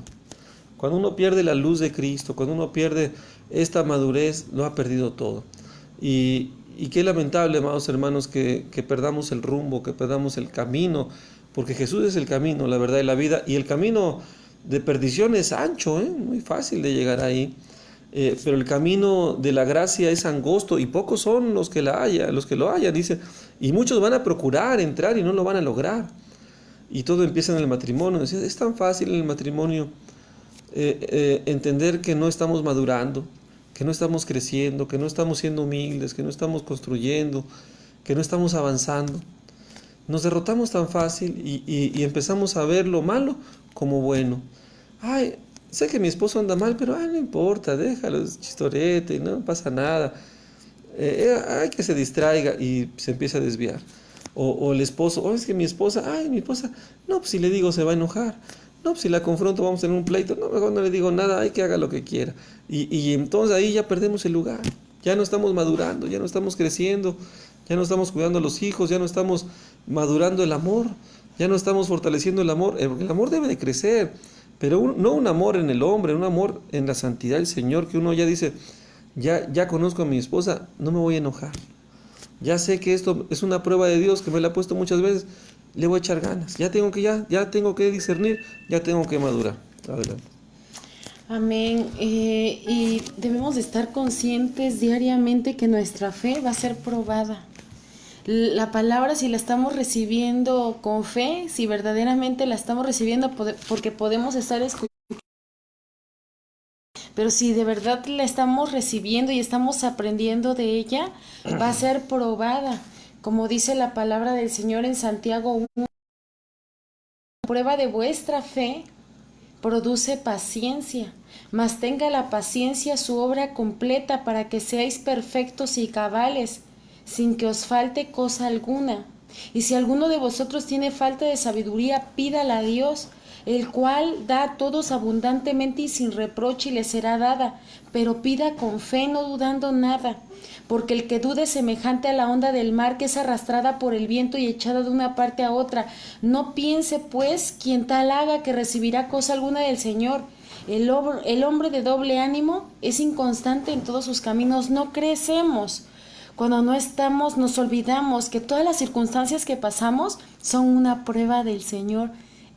Cuando uno pierde la luz de Cristo, cuando uno pierde esta madurez, lo ha perdido todo. Y qué lamentable, amados hermanos, que perdamos el rumbo, que perdamos el camino, porque Jesús es el camino, la verdad y la vida, y el camino de perdición es ancho, muy fácil de llegar ahí, pero el camino de la gracia es angosto, y pocos son los que lo hallan, dice, y muchos van a procurar entrar y no lo van a lograr. Y todo empieza en el matrimonio. Es tan fácil en el matrimonio entender que no estamos madurando, que no estamos creciendo, que no estamos siendo humildes, que no estamos construyendo, que no estamos avanzando. Nos derrotamos tan fácil y empezamos a ver lo malo como bueno. Ay, sé que mi esposo anda mal, pero no importa, déjalo, es chistorete, no pasa nada. Hay que se distraiga y se empieza a desviar. O el esposo, es que mi esposa, no, pues si le digo se va a enojar. No, pues si la confronto vamos a tener un pleito. No, mejor no le digo nada, hay que haga lo que quiera. Y entonces ahí ya perdemos el lugar. Ya no estamos madurando, ya no estamos creciendo, ya no estamos cuidando a los hijos, ya no estamos madurando el amor, ya no estamos fortaleciendo el amor. El amor debe de crecer, pero no un amor en el hombre, un amor en la santidad del Señor, que uno ya dice, ya conozco a mi esposa, no me voy a enojar. Ya sé que esto es una prueba de Dios que me la ha puesto muchas veces, le voy a echar ganas. Ya tengo que discernir, ya tengo que madurar. Adelante. Amén. Y debemos de estar conscientes diariamente que nuestra fe va a ser probada. La palabra, si la estamos recibiendo con fe, si verdaderamente la estamos recibiendo, porque podemos estar escuchando, pero si de verdad la estamos recibiendo y estamos aprendiendo de ella, va a ser probada. Como dice la palabra del Señor en Santiago 1, prueba de vuestra fe produce paciencia, mas tenga la paciencia su obra completa para que seáis perfectos y cabales, sin que os falte cosa alguna. Y si alguno de vosotros tiene falta de sabiduría, pídala a Dios, el cual da a todos abundantemente y sin reproche, y le será dada, pero pida con fe, no dudando nada, porque el que dude es semejante a la onda del mar, que es arrastrada por el viento y echada de una parte a otra. No piense, pues, quien tal haga, que recibirá cosa alguna del Señor. El hombre de doble ánimo es inconstante en todos sus caminos. No crecemos. Cuando no estamos, nos olvidamos que todas las circunstancias que pasamos son una prueba del Señor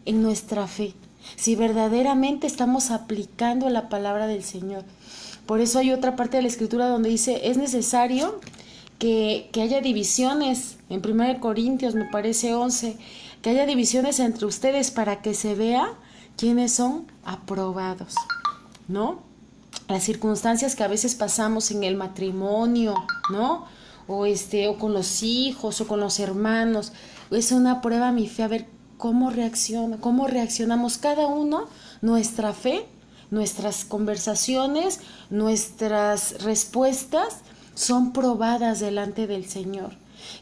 en nuestra fe, si verdaderamente estamos aplicando la palabra del Señor. Por eso hay otra parte de la Escritura donde dice, es necesario que haya divisiones, en 1 Corintios me parece 11, que haya divisiones entre ustedes para que se vea quiénes son aprobados, ¿no? Las circunstancias que a veces pasamos en el matrimonio, ¿no? O con los hijos o con los hermanos, es una prueba a mi fe, a ver cómo reaccionamos cada uno, nuestra fe, nuestras conversaciones, nuestras respuestas son probadas delante del Señor.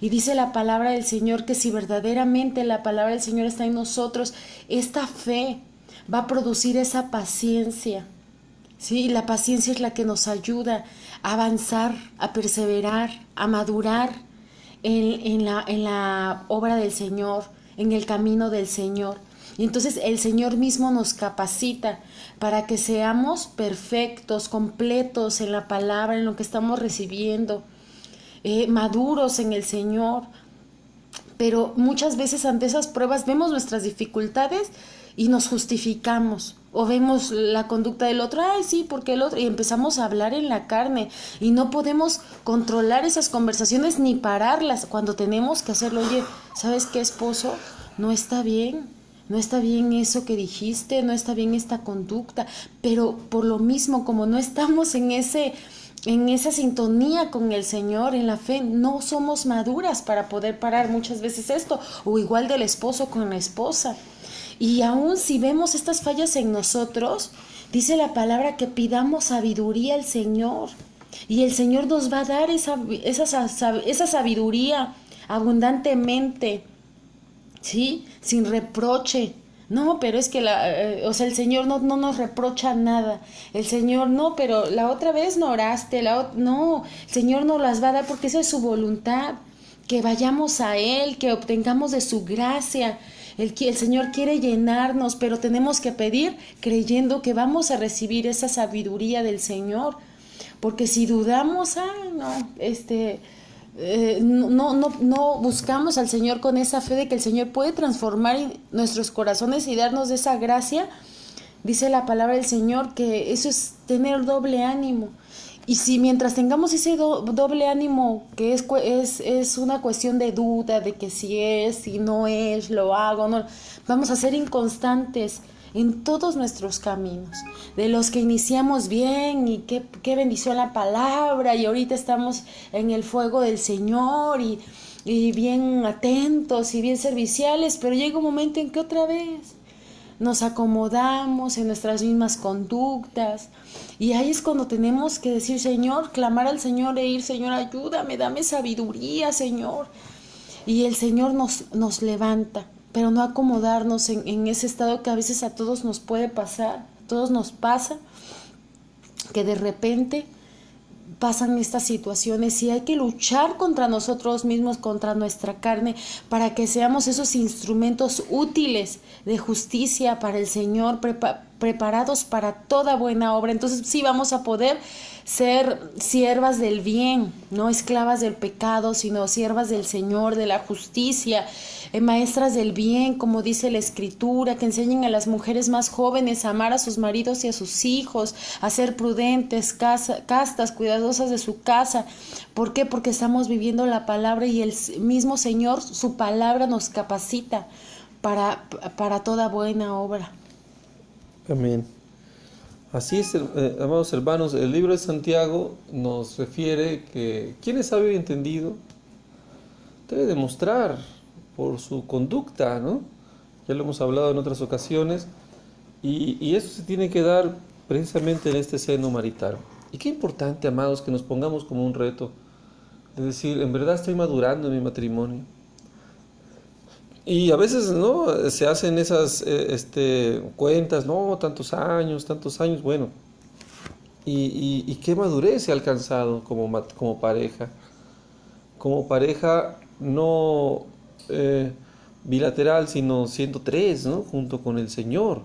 Y dice la palabra del Señor que si verdaderamente la palabra del Señor está en nosotros, esta fe va a producir esa paciencia. Sí, la paciencia es la que nos ayuda a avanzar, a perseverar, a madurar en la obra del Señor, en el camino del Señor. Y entonces el Señor mismo nos capacita para que seamos perfectos, completos en la palabra, en lo que estamos recibiendo, maduros en el Señor. Pero muchas veces ante esas pruebas vemos nuestras dificultades y nos justificamos, o vemos la conducta del otro, ay sí, porque el otro, y empezamos a hablar en la carne y no podemos controlar esas conversaciones ni pararlas cuando tenemos que hacerlo. Oye, ¿sabes qué, esposo? No está bien eso que dijiste, no está bien esta conducta, pero por lo mismo, como no estamos en esa sintonía con el Señor, en la fe, no somos maduras para poder parar muchas veces esto, o igual del esposo con la esposa. Y aún si vemos estas fallas en nosotros, dice la palabra que pidamos sabiduría al Señor. Y el Señor nos va a dar esa sabiduría abundantemente, ¿sí? Sin reproche. No, pero es que el Señor no nos reprocha nada. El Señor, no, pero la otra vez no oraste. No, el Señor nos las va a dar porque esa es su voluntad. Que vayamos a Él, que obtengamos de su gracia. El Señor quiere llenarnos, pero tenemos que pedir creyendo que vamos a recibir esa sabiduría del Señor. Porque si dudamos, no buscamos al Señor con esa fe de que el Señor puede transformar nuestros corazones y darnos de esa gracia, dice la palabra del Señor que eso es tener doble ánimo. Y si mientras tengamos ese doble ánimo, que es una cuestión de duda, de que si es, si no es, lo hago, no, vamos a ser inconstantes en todos nuestros caminos, de los que iniciamos bien y qué bendición la palabra y ahorita estamos en el fuego del Señor y bien atentos y bien serviciales, pero llega un momento en que otra vez nos acomodamos en nuestras mismas conductas y ahí es cuando tenemos que decir, Señor, clamar al Señor e ir, Señor, ayúdame, dame sabiduría, Señor. Y el Señor nos levanta, pero no acomodarnos en ese estado que a veces a todos nos puede pasar, a todos nos pasa, que de repente pasan estas situaciones y hay que luchar contra nosotros mismos, contra nuestra carne, para que seamos esos instrumentos útiles de justicia para el Señor, preparados para toda buena obra. Entonces sí vamos a poder ser siervas del bien, no esclavas del pecado, sino siervas del Señor, de la justicia, maestras del bien, como dice la Escritura, que enseñen a las mujeres más jóvenes a amar a sus maridos y a sus hijos, a ser prudentes, castas, cuidadosas de su casa. ¿Por qué? Porque estamos viviendo la palabra y el mismo Señor, su palabra nos capacita para toda buena obra. Amén. Así es, amados hermanos, el libro de Santiago nos refiere que quien es sabio y entendido debe demostrar por su conducta, ¿no? Ya lo hemos hablado en otras ocasiones, y eso se tiene que dar precisamente en este seno marital. Y qué importante, amados, que nos pongamos como un reto, es decir, en verdad estoy madurando en mi matrimonio. Y a veces, ¿no?, se hacen esas cuentas, no, tantos años, bueno. Y qué madurez se ha alcanzado como pareja. Como pareja no bilateral, sino 103, ¿no?, junto con el Señor.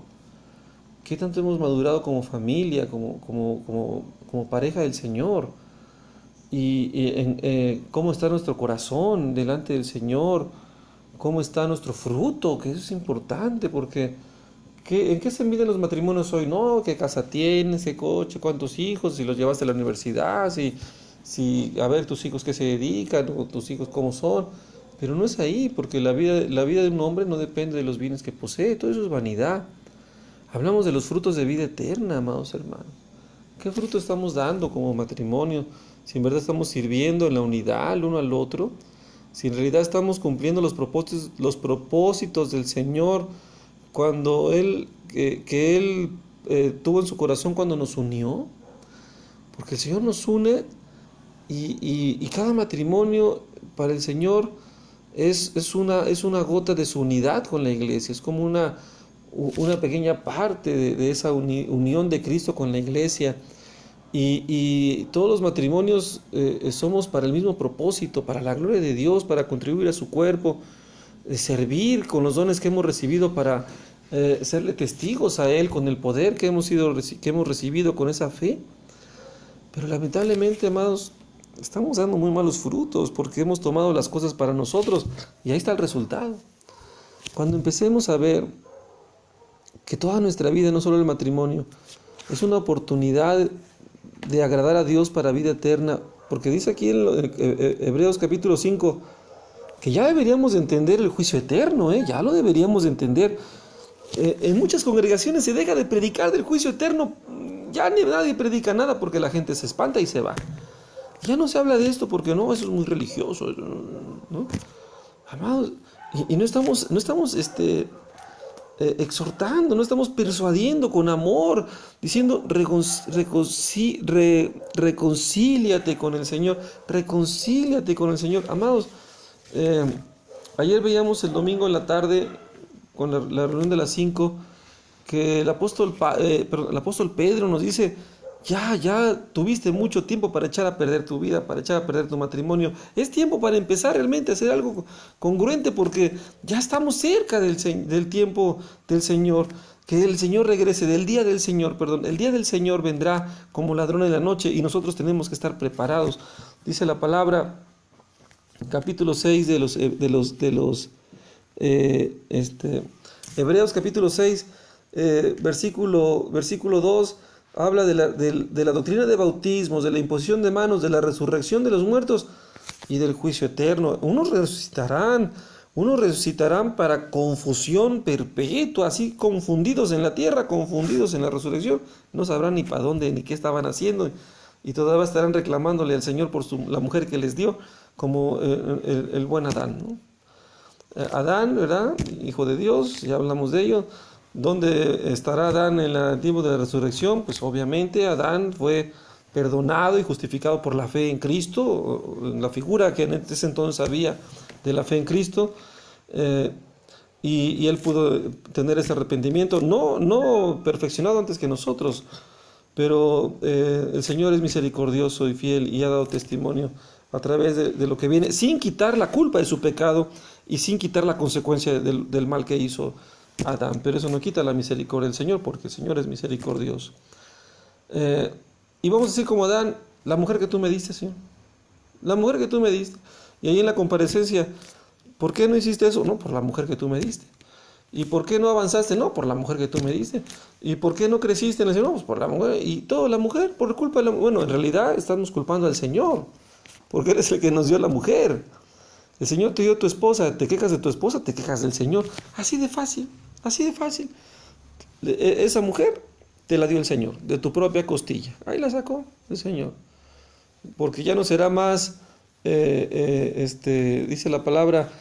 ¿Qué tanto hemos madurado como familia, como pareja del Señor? Y cómo está nuestro corazón delante del Señor. ¿Cómo está nuestro fruto? Que eso es importante, porque ¿En qué se miden los matrimonios hoy? No, qué casa tienes, qué coche, cuántos hijos, si los llevaste a la universidad, a ver tus hijos qué se dedican, o tus hijos cómo son. Pero no es ahí, porque la vida de un hombre no depende de los bienes que posee, todo eso es vanidad. Hablamos de los frutos de vida eterna, amados hermanos. ¿Qué fruto estamos dando como matrimonio? Si en verdad estamos sirviendo en la unidad el uno al otro, si en realidad estamos cumpliendo los propósitos del Señor cuando que Él tuvo en su corazón cuando nos unió, porque el Señor nos une y cada matrimonio para el Señor es una gota de su unidad con la iglesia, es como una pequeña parte de esa unión de Cristo con la iglesia. Y todos los matrimonios somos para el mismo propósito, para la gloria de Dios, para contribuir a su cuerpo, servir con los dones que hemos recibido para serle testigos a Él con el poder que hemos recibido con esa fe. Pero lamentablemente, amados, estamos dando muy malos frutos porque hemos tomado las cosas para nosotros y ahí está el resultado. Cuando empecemos a ver que toda nuestra vida, no solo el matrimonio, es una oportunidad de agradar a Dios para vida eterna, porque dice aquí en Hebreos capítulo 5 que ya deberíamos de entender el juicio eterno, ya lo deberíamos de entender. En muchas congregaciones se deja de predicar del juicio eterno, ya nadie predica nada porque la gente se espanta y se va. Ya no se habla de esto porque no, eso es muy religioso, ¿no? Amados, y no estamos exhortando, no estamos persuadiendo con amor, diciendo reconcíliate con el Señor, reconcíliate con el Señor. Amados, ayer veíamos el domingo en la tarde, con la reunión de las 5, que el apóstol Pedro nos dice, ya tuviste mucho tiempo para echar a perder tu vida, para echar a perder tu matrimonio. Es tiempo para empezar realmente a hacer algo congruente porque ya estamos cerca del tiempo del Señor. Que el Señor regrese, el día del Señor vendrá como ladrón en la noche y nosotros tenemos que estar preparados. Dice la palabra, capítulo 6 Hebreos capítulo 6, versículo 2, habla de la doctrina de bautismos, de la imposición de manos, de la resurrección de los muertos y del juicio eterno. Unos resucitarán para confusión perpetua, así confundidos en la tierra, confundidos en la resurrección. No sabrán ni para dónde ni qué estaban haciendo y todavía estarán reclamándole al Señor por la mujer que les dio, como el buen Adán, ¿no? Adán, ¿verdad? Hijo de Dios, ya hablamos de ello. ¿Dónde estará Adán en el tiempo de la resurrección? Pues obviamente Adán fue perdonado y justificado por la fe en Cristo, la figura que en ese entonces había de la fe en Cristo, y él pudo tener ese arrepentimiento, no perfeccionado antes que nosotros, pero el Señor es misericordioso y fiel y ha dado testimonio a través de lo que viene, sin quitar la culpa de su pecado y sin quitar la consecuencia del mal que hizo Adán. Pero eso no quita la misericordia del Señor, porque el Señor es misericordioso. Y vamos a decir como Adán, la mujer que tú me diste, Señor, la mujer que tú me diste. Y ahí en la comparecencia, ¿por qué no hiciste eso? No, por la mujer que tú me diste. ¿Y por qué no avanzaste? No, por la mujer que tú me diste. ¿Y por qué no creciste en el Señor? No, pues por la mujer. Y todo, la mujer, por culpa de la mujer. Bueno, en realidad estamos culpando al Señor, porque Él es el que nos dio la mujer. El Señor te dio tu esposa, te quejas de tu esposa, te quejas del Señor. Así de fácil, así de fácil. Esa mujer te la dio el Señor, de tu propia costilla. Ahí la sacó el Señor. Porque ya no será más, dice la palabra,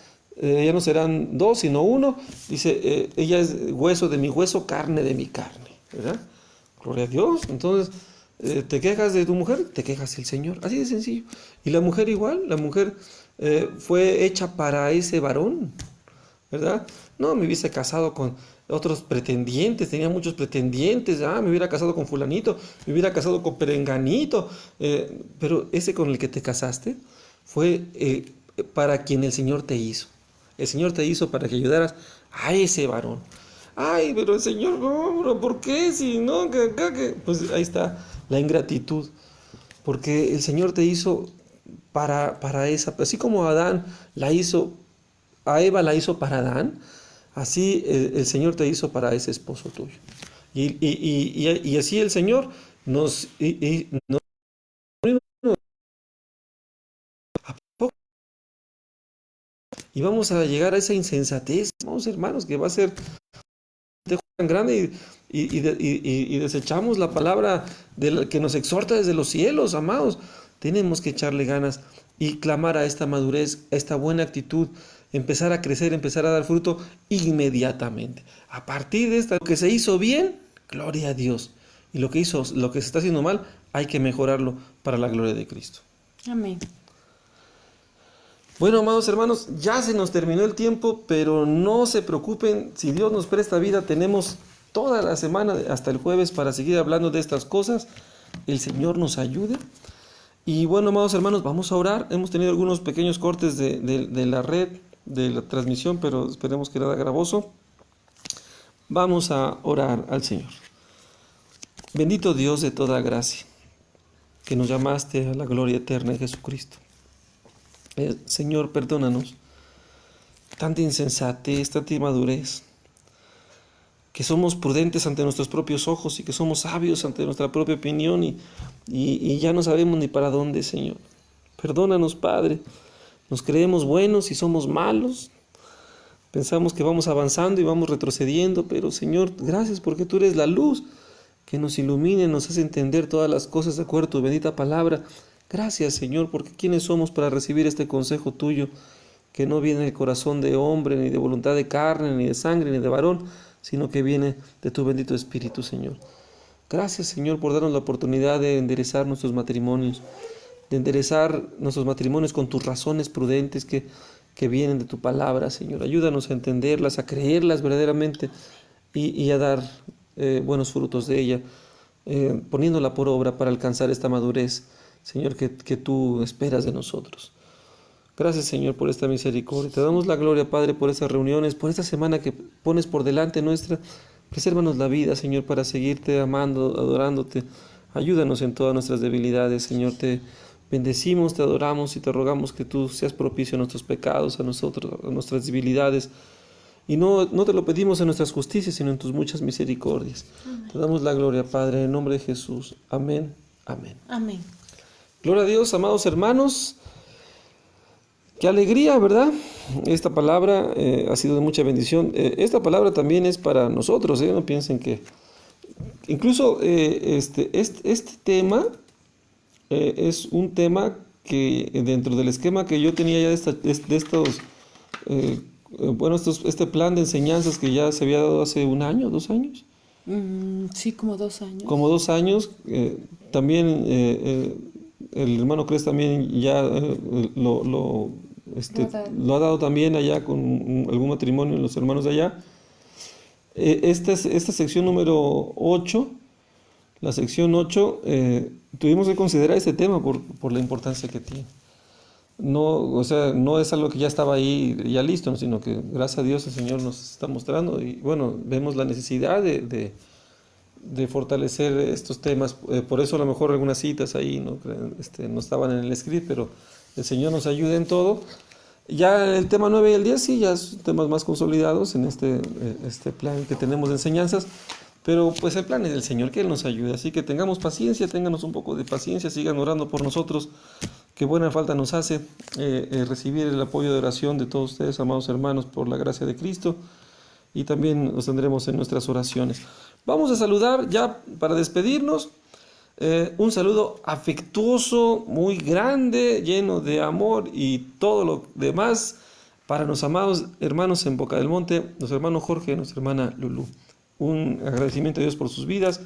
ya no serán dos, sino uno. Dice, ella es hueso de mi hueso, carne de mi carne, ¿verdad? Gloria a Dios. Entonces, te quejas de tu mujer, te quejas del Señor. Así de sencillo. Y la mujer igual, la mujer fue hecha para ese varón, ¿verdad? No me hubiese casado con otros pretendientes, tenía muchos pretendientes, me hubiera casado con fulanito, me hubiera casado con perenganito, pero ese con el que te casaste fue para quien el Señor te hizo. El Señor te hizo para que ayudaras a ese varón. Ay, pero el Señor, no, ¿por qué? Si no, pues ahí está la ingratitud, porque el Señor te hizo para esa, así como Adán la hizo, a Eva la hizo para Adán, así el Señor te hizo para ese esposo tuyo. Y así el Señor nos y vamos a llegar a esa insensatez, vamos hermanos, que va a ser tan grande y desechamos la palabra que nos exhorta desde los cielos, amados. Tenemos que echarle ganas y clamar a esta madurez, a esta buena actitud, empezar a crecer, empezar a dar fruto inmediatamente. A partir de esta, lo que se hizo bien, gloria a Dios. Y lo que se está haciendo mal, hay que mejorarlo para la gloria de Cristo. Amén. Bueno, amados hermanos, ya se nos terminó el tiempo, pero no se preocupen, si Dios nos presta vida, tenemos toda la semana hasta el jueves para seguir hablando de estas cosas. El Señor nos ayude. Y bueno, amados hermanos, vamos a orar. Hemos tenido algunos pequeños cortes de la red, de la transmisión, pero esperemos que nada gravoso. Vamos a orar al Señor. Bendito Dios de toda gracia, que nos llamaste a la gloria eterna de Jesucristo. Señor, perdónanos tanta insensatez, tanta inmadurez, que somos prudentes ante nuestros propios ojos y que somos sabios ante nuestra propia opinión y ya no sabemos ni para dónde, Señor. Perdónanos, Padre, nos creemos buenos y somos malos, pensamos que vamos avanzando y vamos retrocediendo, pero Señor, gracias porque tú eres la luz que nos ilumina y nos hace entender todas las cosas de acuerdo a tu bendita palabra. Gracias, Señor, porque ¿quiénes somos para recibir este consejo tuyo que no viene del corazón de hombre, ni de voluntad de carne, ni de sangre, ni de varón, sino que viene de tu bendito Espíritu, Señor? Gracias, Señor, por darnos la oportunidad de enderezar nuestros matrimonios, con tus razones prudentes que vienen de tu palabra, Señor. Ayúdanos a entenderlas, a creerlas verdaderamente y a dar buenos frutos de ella, poniéndola por obra para alcanzar esta madurez, Señor, que tú esperas de nosotros. Gracias, Señor, por esta misericordia. Te damos la gloria, Padre, por estas reuniones, por esta semana que pones por delante nuestra. Presérvanos la vida, Señor, para seguirte amando, adorándote. Ayúdanos en todas nuestras debilidades, Señor. Te bendecimos, te adoramos y te rogamos que tú seas propicio a nuestros pecados, a nosotros, a nuestras debilidades. Y no te lo pedimos en nuestras justicias, sino en tus muchas misericordias. Amén. Te damos la gloria, Padre, en el nombre de Jesús. Amén. Amén. Amén. Gloria a Dios, amados hermanos. Qué alegría, ¿verdad? Esta palabra ha sido de mucha bendición. Esta palabra también es para nosotros, ¿eh? No piensen que... Incluso este tema es un tema que dentro del esquema que yo tenía ya este plan de enseñanzas que ya se había dado hace un año, 2 años. Sí, como 2 años. Como 2 años. También el hermano Cres también ya lo ha dado también allá con algún matrimonio en los hermanos de allá. Esta sección número 8, la sección 8, tuvimos que considerar este tema por la importancia que tiene. No es algo que ya estaba ahí ya listo, ¿no? Sino que gracias a Dios el Señor nos está mostrando y bueno, vemos la necesidad de fortalecer estos temas. Por eso a lo mejor algunas citas ahí no estaban en el script, pero el Señor nos ayuda en todo. Ya el tema 9 y el 10 sí, ya son temas más consolidados en este plan que tenemos de enseñanzas, pero pues el plan es del Señor, que Él nos ayude. Así que tengamos paciencia, ténganos un poco de paciencia, sigan orando por nosotros, que buena falta nos hace recibir el apoyo de oración de todos ustedes, amados hermanos, por la gracia de Cristo, y también los tendremos en nuestras oraciones. Vamos a saludar ya para despedirnos. Un saludo afectuoso, muy grande, lleno de amor y todo lo demás para los amados hermanos en Boca del Monte, nuestro hermano Jorge y nuestra hermana Lulú. Un agradecimiento a Dios por sus vidas.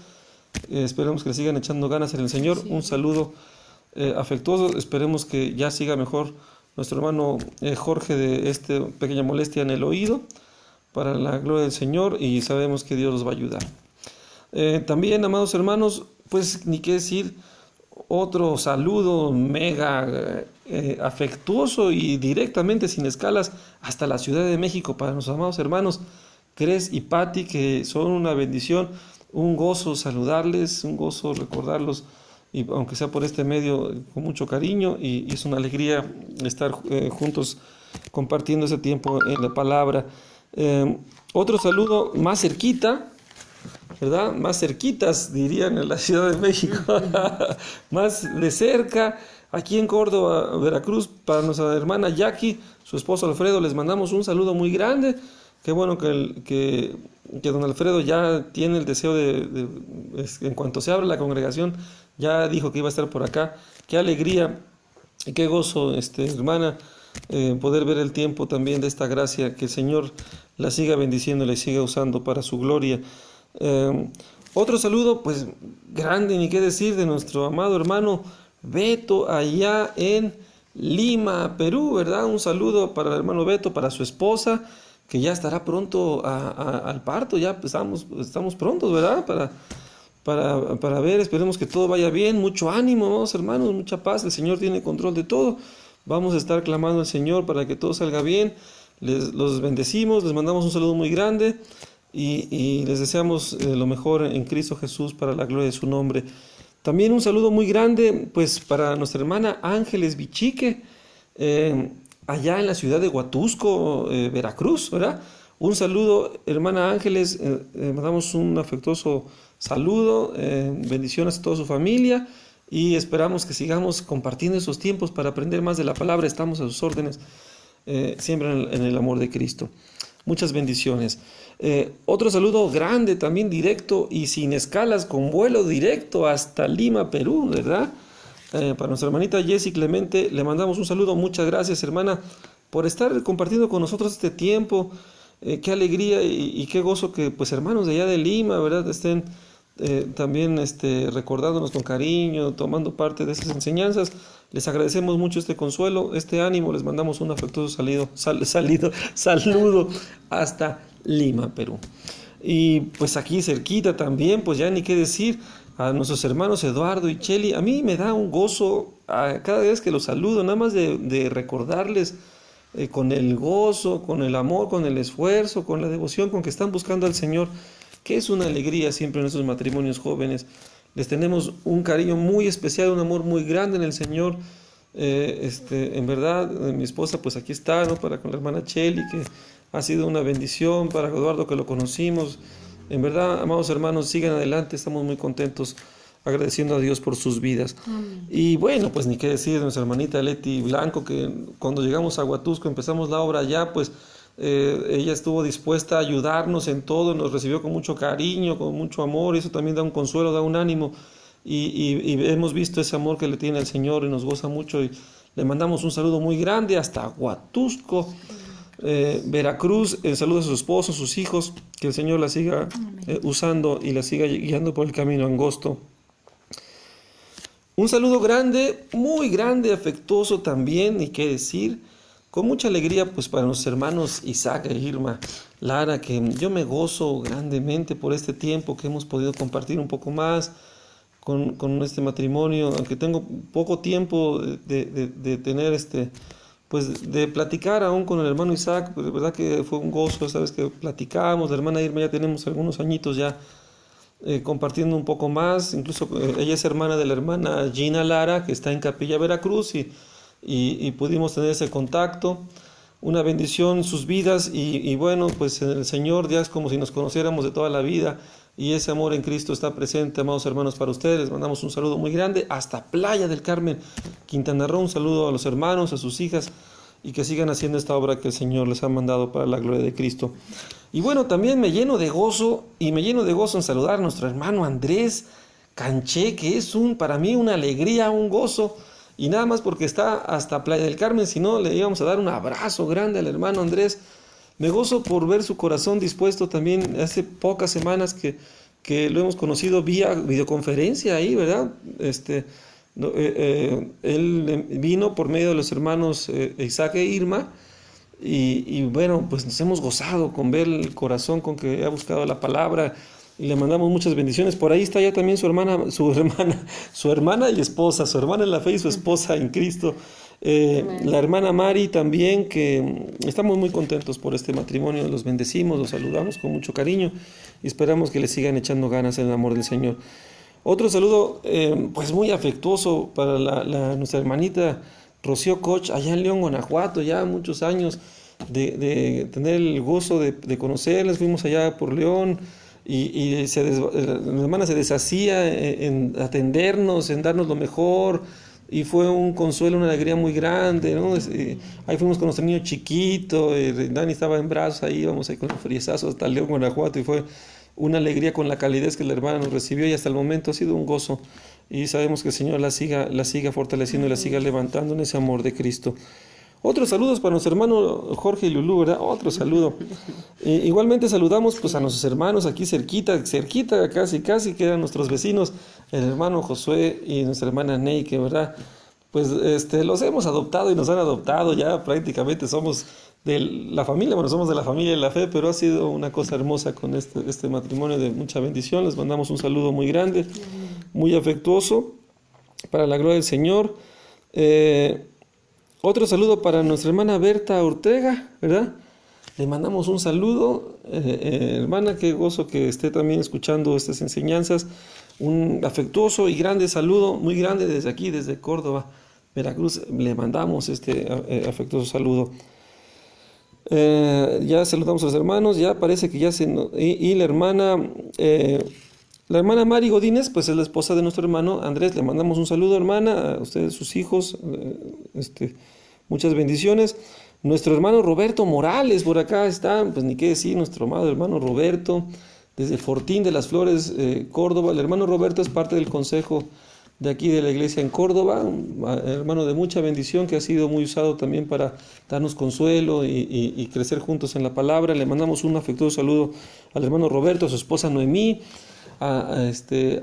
Esperemos que le sigan echando ganas en el Señor. Sí. Un saludo afectuoso. Esperemos que ya siga mejor nuestro hermano Jorge de esta pequeña molestia en el oído, para la gloria del Señor, y sabemos que Dios los va a ayudar. También, amados hermanos, pues ni qué decir, otro saludo mega afectuoso y directamente sin escalas hasta la Ciudad de México para nuestros amados hermanos Cres y Patti, que son una bendición, un gozo saludarles, un gozo recordarlos, y aunque sea por este medio, con mucho cariño, y es una alegría estar juntos compartiendo ese tiempo en la palabra. Otro saludo más cerquita, ¿verdad? Más cerquitas, dirían en la Ciudad de México, más de cerca, aquí en Córdoba, Veracruz, para nuestra hermana Jackie, su esposo Alfredo, les mandamos un saludo muy grande. Qué bueno que don Alfredo ya tiene el deseo en cuanto se abra la congregación, ya dijo que iba a estar por acá. Qué alegría y qué gozo, hermana, poder ver el tiempo también de esta gracia, que el Señor la siga bendiciendo y la siga usando para su gloria. Otro saludo, pues grande, ni qué decir, de nuestro amado hermano Beto allá en Lima, Perú, ¿verdad? Un saludo para el hermano Beto, para su esposa, que ya estará pronto al parto, ya pues, estamos prontos, ¿verdad? Para ver, esperemos que todo vaya bien, mucho ánimo, vamos hermanos, mucha paz, el Señor tiene control de todo, vamos a estar clamando al Señor para que todo salga bien, los bendecimos, les mandamos un saludo muy grande y les deseamos lo mejor en Cristo Jesús para la gloria de su nombre. También un saludo muy grande pues para nuestra hermana Ángeles Bichique, allá en la ciudad de Huatusco, Veracruz, ¿verdad? Un saludo, hermana Ángeles, mandamos un afectuoso saludo, bendiciones a toda su familia y esperamos que sigamos compartiendo esos tiempos para aprender más de la palabra. Estamos a sus órdenes, siempre en el amor de Cristo. Muchas bendiciones. Otro saludo grande, también directo y sin escalas, con vuelo directo hasta Lima, Perú, ¿verdad? Para nuestra hermanita Jessie Clemente, le mandamos un saludo. Muchas gracias, hermana, por estar compartiendo con nosotros este tiempo. Qué alegría y qué gozo que, pues, hermanos de allá de Lima, ¿verdad?, estén también recordándonos con cariño, tomando parte de esas enseñanzas. Les agradecemos mucho este consuelo, este ánimo. Les mandamos un afectuoso saludo hasta Lima, Perú. Y pues aquí cerquita también, pues ya ni qué decir, a nuestros hermanos Eduardo y Cheli. A mí me da un gozo cada vez que los saludo, nada más de recordarles con el gozo, con el amor, con el esfuerzo, con la devoción con que están buscando al Señor, que es una alegría siempre en estos matrimonios jóvenes. Les tenemos un cariño muy especial, un amor muy grande en el Señor. En verdad, mi esposa pues aquí está, ¿no?, para con la hermana Cheli, que ha sido una bendición, para Eduardo, que lo conocimos. En verdad, amados hermanos, sigan adelante, estamos muy contentos, agradeciendo a Dios por sus vidas. Amén. Y bueno, pues ni qué decir de nuestra hermanita Leti Blanco, que cuando llegamos a Huatusco, empezamos la obra allá, pues ella estuvo dispuesta a ayudarnos en todo, nos recibió con mucho cariño, con mucho amor, y eso también da un consuelo, da un ánimo, y hemos visto ese amor que le tiene al Señor y nos goza mucho, y le mandamos un saludo muy grande hasta Huatusco, Veracruz. Saludos a su esposo, a sus hijos, que el Señor la siga usando y la siga guiando por el camino angosto. Un saludo grande, muy grande, afectuoso también, y qué decir, con mucha alegría pues para los hermanos Isaac e Irma Lara, que yo me gozo grandemente por este tiempo que hemos podido compartir un poco más con este matrimonio, aunque tengo poco tiempo de tener pues de platicar aún con el hermano Isaac. Pues de verdad que fue un gozo, sabes que platicamos. La hermana Irma ya tenemos algunos añitos ya compartiendo un poco más, incluso ella es hermana de la hermana Gina Lara, que está en Capilla, Veracruz, y pudimos tener ese contacto. Una bendición sus vidas, y bueno, pues el Señor ya es como si nos conociéramos de toda la vida, y ese amor en Cristo está presente, amados hermanos, para ustedes. Les mandamos un saludo muy grande hasta Playa del Carmen, Quintana Roo. Un saludo a los hermanos, a sus hijas, y que sigan haciendo esta obra que el Señor les ha mandado para la gloria de Cristo. Y bueno, también me lleno de gozo en saludar a nuestro hermano Andrés Canché, que es para mí una alegría, un gozo, y nada más porque está hasta Playa del Carmen, si no le íbamos a dar un abrazo grande al hermano Andrés. Me gozo por ver su corazón dispuesto también. Hace pocas semanas que lo hemos conocido vía videoconferencia ahí, ¿verdad? Él vino por medio de los hermanos Isaac e Irma, y bueno, pues nos hemos gozado con ver el corazón con que ha buscado la palabra, y le mandamos muchas bendiciones. Por ahí está ya también su hermana y esposa, su hermana en la fe y su esposa en Cristo, la hermana Mari también, que estamos muy contentos por este matrimonio. Los bendecimos, los saludamos con mucho cariño y esperamos que le sigan echando ganas en el amor del Señor. Otro saludo pues muy afectuoso para nuestra hermanita Rocío Koch, allá en León, Guanajuato, ya muchos años de tener el gozo de conocerles. Fuimos allá por León y la hermana se deshacía en atendernos, en darnos lo mejor, y fue un consuelo, una alegría muy grande, ¿no? Ahí fuimos con nuestro niño chiquito, Dani estaba en brazos, ahí íbamos ahí con el friezazo hasta León, Guanajuato, y fue una alegría con la calidez que la hermana nos recibió, y hasta el momento ha sido un gozo, y sabemos que el Señor la siga fortaleciendo y la siga levantando en ese amor de Cristo. Otros saludos para nuestro hermano Jorge y Lulú, ¿verdad? Otro saludo. Igualmente saludamos pues a nuestros hermanos aquí cerquita, casi que eran nuestros vecinos, el hermano Josué y nuestra hermana Neike, ¿verdad? Pues los hemos adoptado y nos han adoptado, ya prácticamente somos de la familia, bueno, somos de la familia de la fe, pero ha sido una cosa hermosa con este matrimonio de mucha bendición. Les mandamos un saludo muy grande, muy afectuoso, para la gloria del Señor. Otro saludo para nuestra hermana Berta Ortega, ¿verdad? Le mandamos un saludo, hermana, qué gozo que esté también escuchando estas enseñanzas. Un afectuoso y grande saludo, muy grande desde aquí, desde Córdoba, Veracruz. Le mandamos este afectuoso saludo. Ya saludamos a los hermanos, ya parece que ya y la hermana Mari Godínez, pues es la esposa de nuestro hermano Andrés. Le mandamos un saludo, hermana, a ustedes, sus hijos, muchas bendiciones. Nuestro hermano Roberto Morales, por acá está, pues ni qué decir, nuestro amado hermano Roberto, desde Fortín de las Flores, Córdoba. El hermano Roberto es parte del consejo de aquí de la iglesia en Córdoba, un hermano de mucha bendición que ha sido muy usado también para darnos consuelo y crecer juntos en la palabra. Le mandamos un afectuoso saludo al hermano Roberto, a su esposa Noemí, a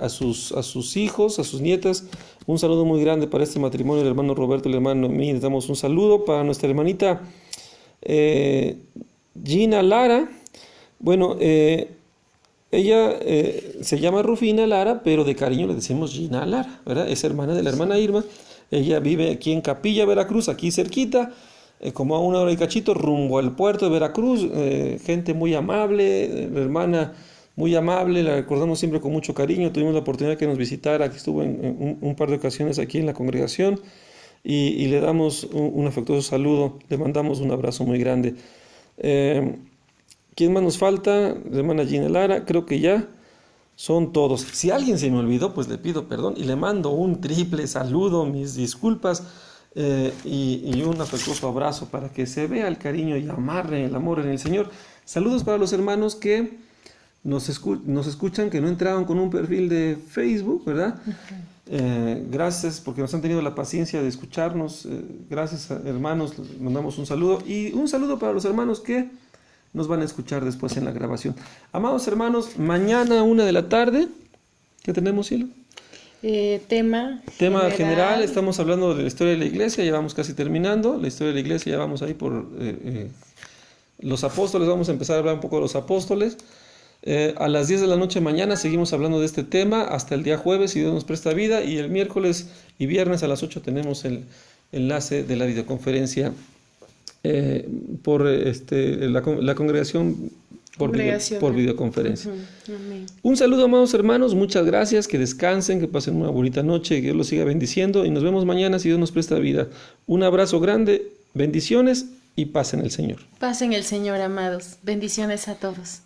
sus hijos, a sus nietas. Un saludo muy grande para este matrimonio, el hermano Roberto y la hermana Noemí. Les damos un saludo para nuestra hermanita Gina Lara. Bueno, ella se llama Rufina Lara, pero de cariño le decimos Gina Lara, ¿verdad? Es hermana de la hermana Irma. Ella vive aquí en Capilla, Veracruz, aquí cerquita, como a 1 hora y cachito, rumbo al puerto de Veracruz. Gente muy amable, la hermana muy amable, la recordamos siempre con mucho cariño. Tuvimos la oportunidad que nos visitara, que estuvo en un par de ocasiones aquí en la congregación, y le damos un afectuoso saludo, le mandamos un abrazo muy grande. ¿Quién más nos falta? La hermana Gina Lara, creo que ya son todos. Si alguien se me olvidó, pues le pido perdón y le mando un triple saludo, mis disculpas, y un afectuoso abrazo para que se vea el cariño y amarre el amor en el Señor. Saludos para los hermanos que nos escuchan, que no entraron con un perfil de Facebook, ¿verdad? Gracias porque nos han tenido la paciencia de escucharnos. Gracias, hermanos, les mandamos un saludo. Y un saludo para los hermanos que nos van a escuchar después en la grabación. Amados hermanos, mañana 1 de la tarde, ¿qué tenemos, Cielo? Tema general. Estamos hablando de la historia de la iglesia, ya vamos casi terminando. La historia de la iglesia, ya vamos ahí por los apóstoles, vamos a empezar a hablar un poco de los apóstoles. A las 10 de la noche mañana seguimos hablando de este tema hasta el día jueves, si Dios nos presta vida, y el miércoles y viernes a las 8 tenemos el enlace de la videoconferencia por la congregación por videoconferencia. Un saludo, amados hermanos, muchas gracias, que descansen, que pasen una bonita noche, que Dios los siga bendiciendo, y nos vemos mañana si Dios nos presta vida. Un abrazo grande, bendiciones y paz en el Señor. Paz en el Señor, amados. Bendiciones a todos.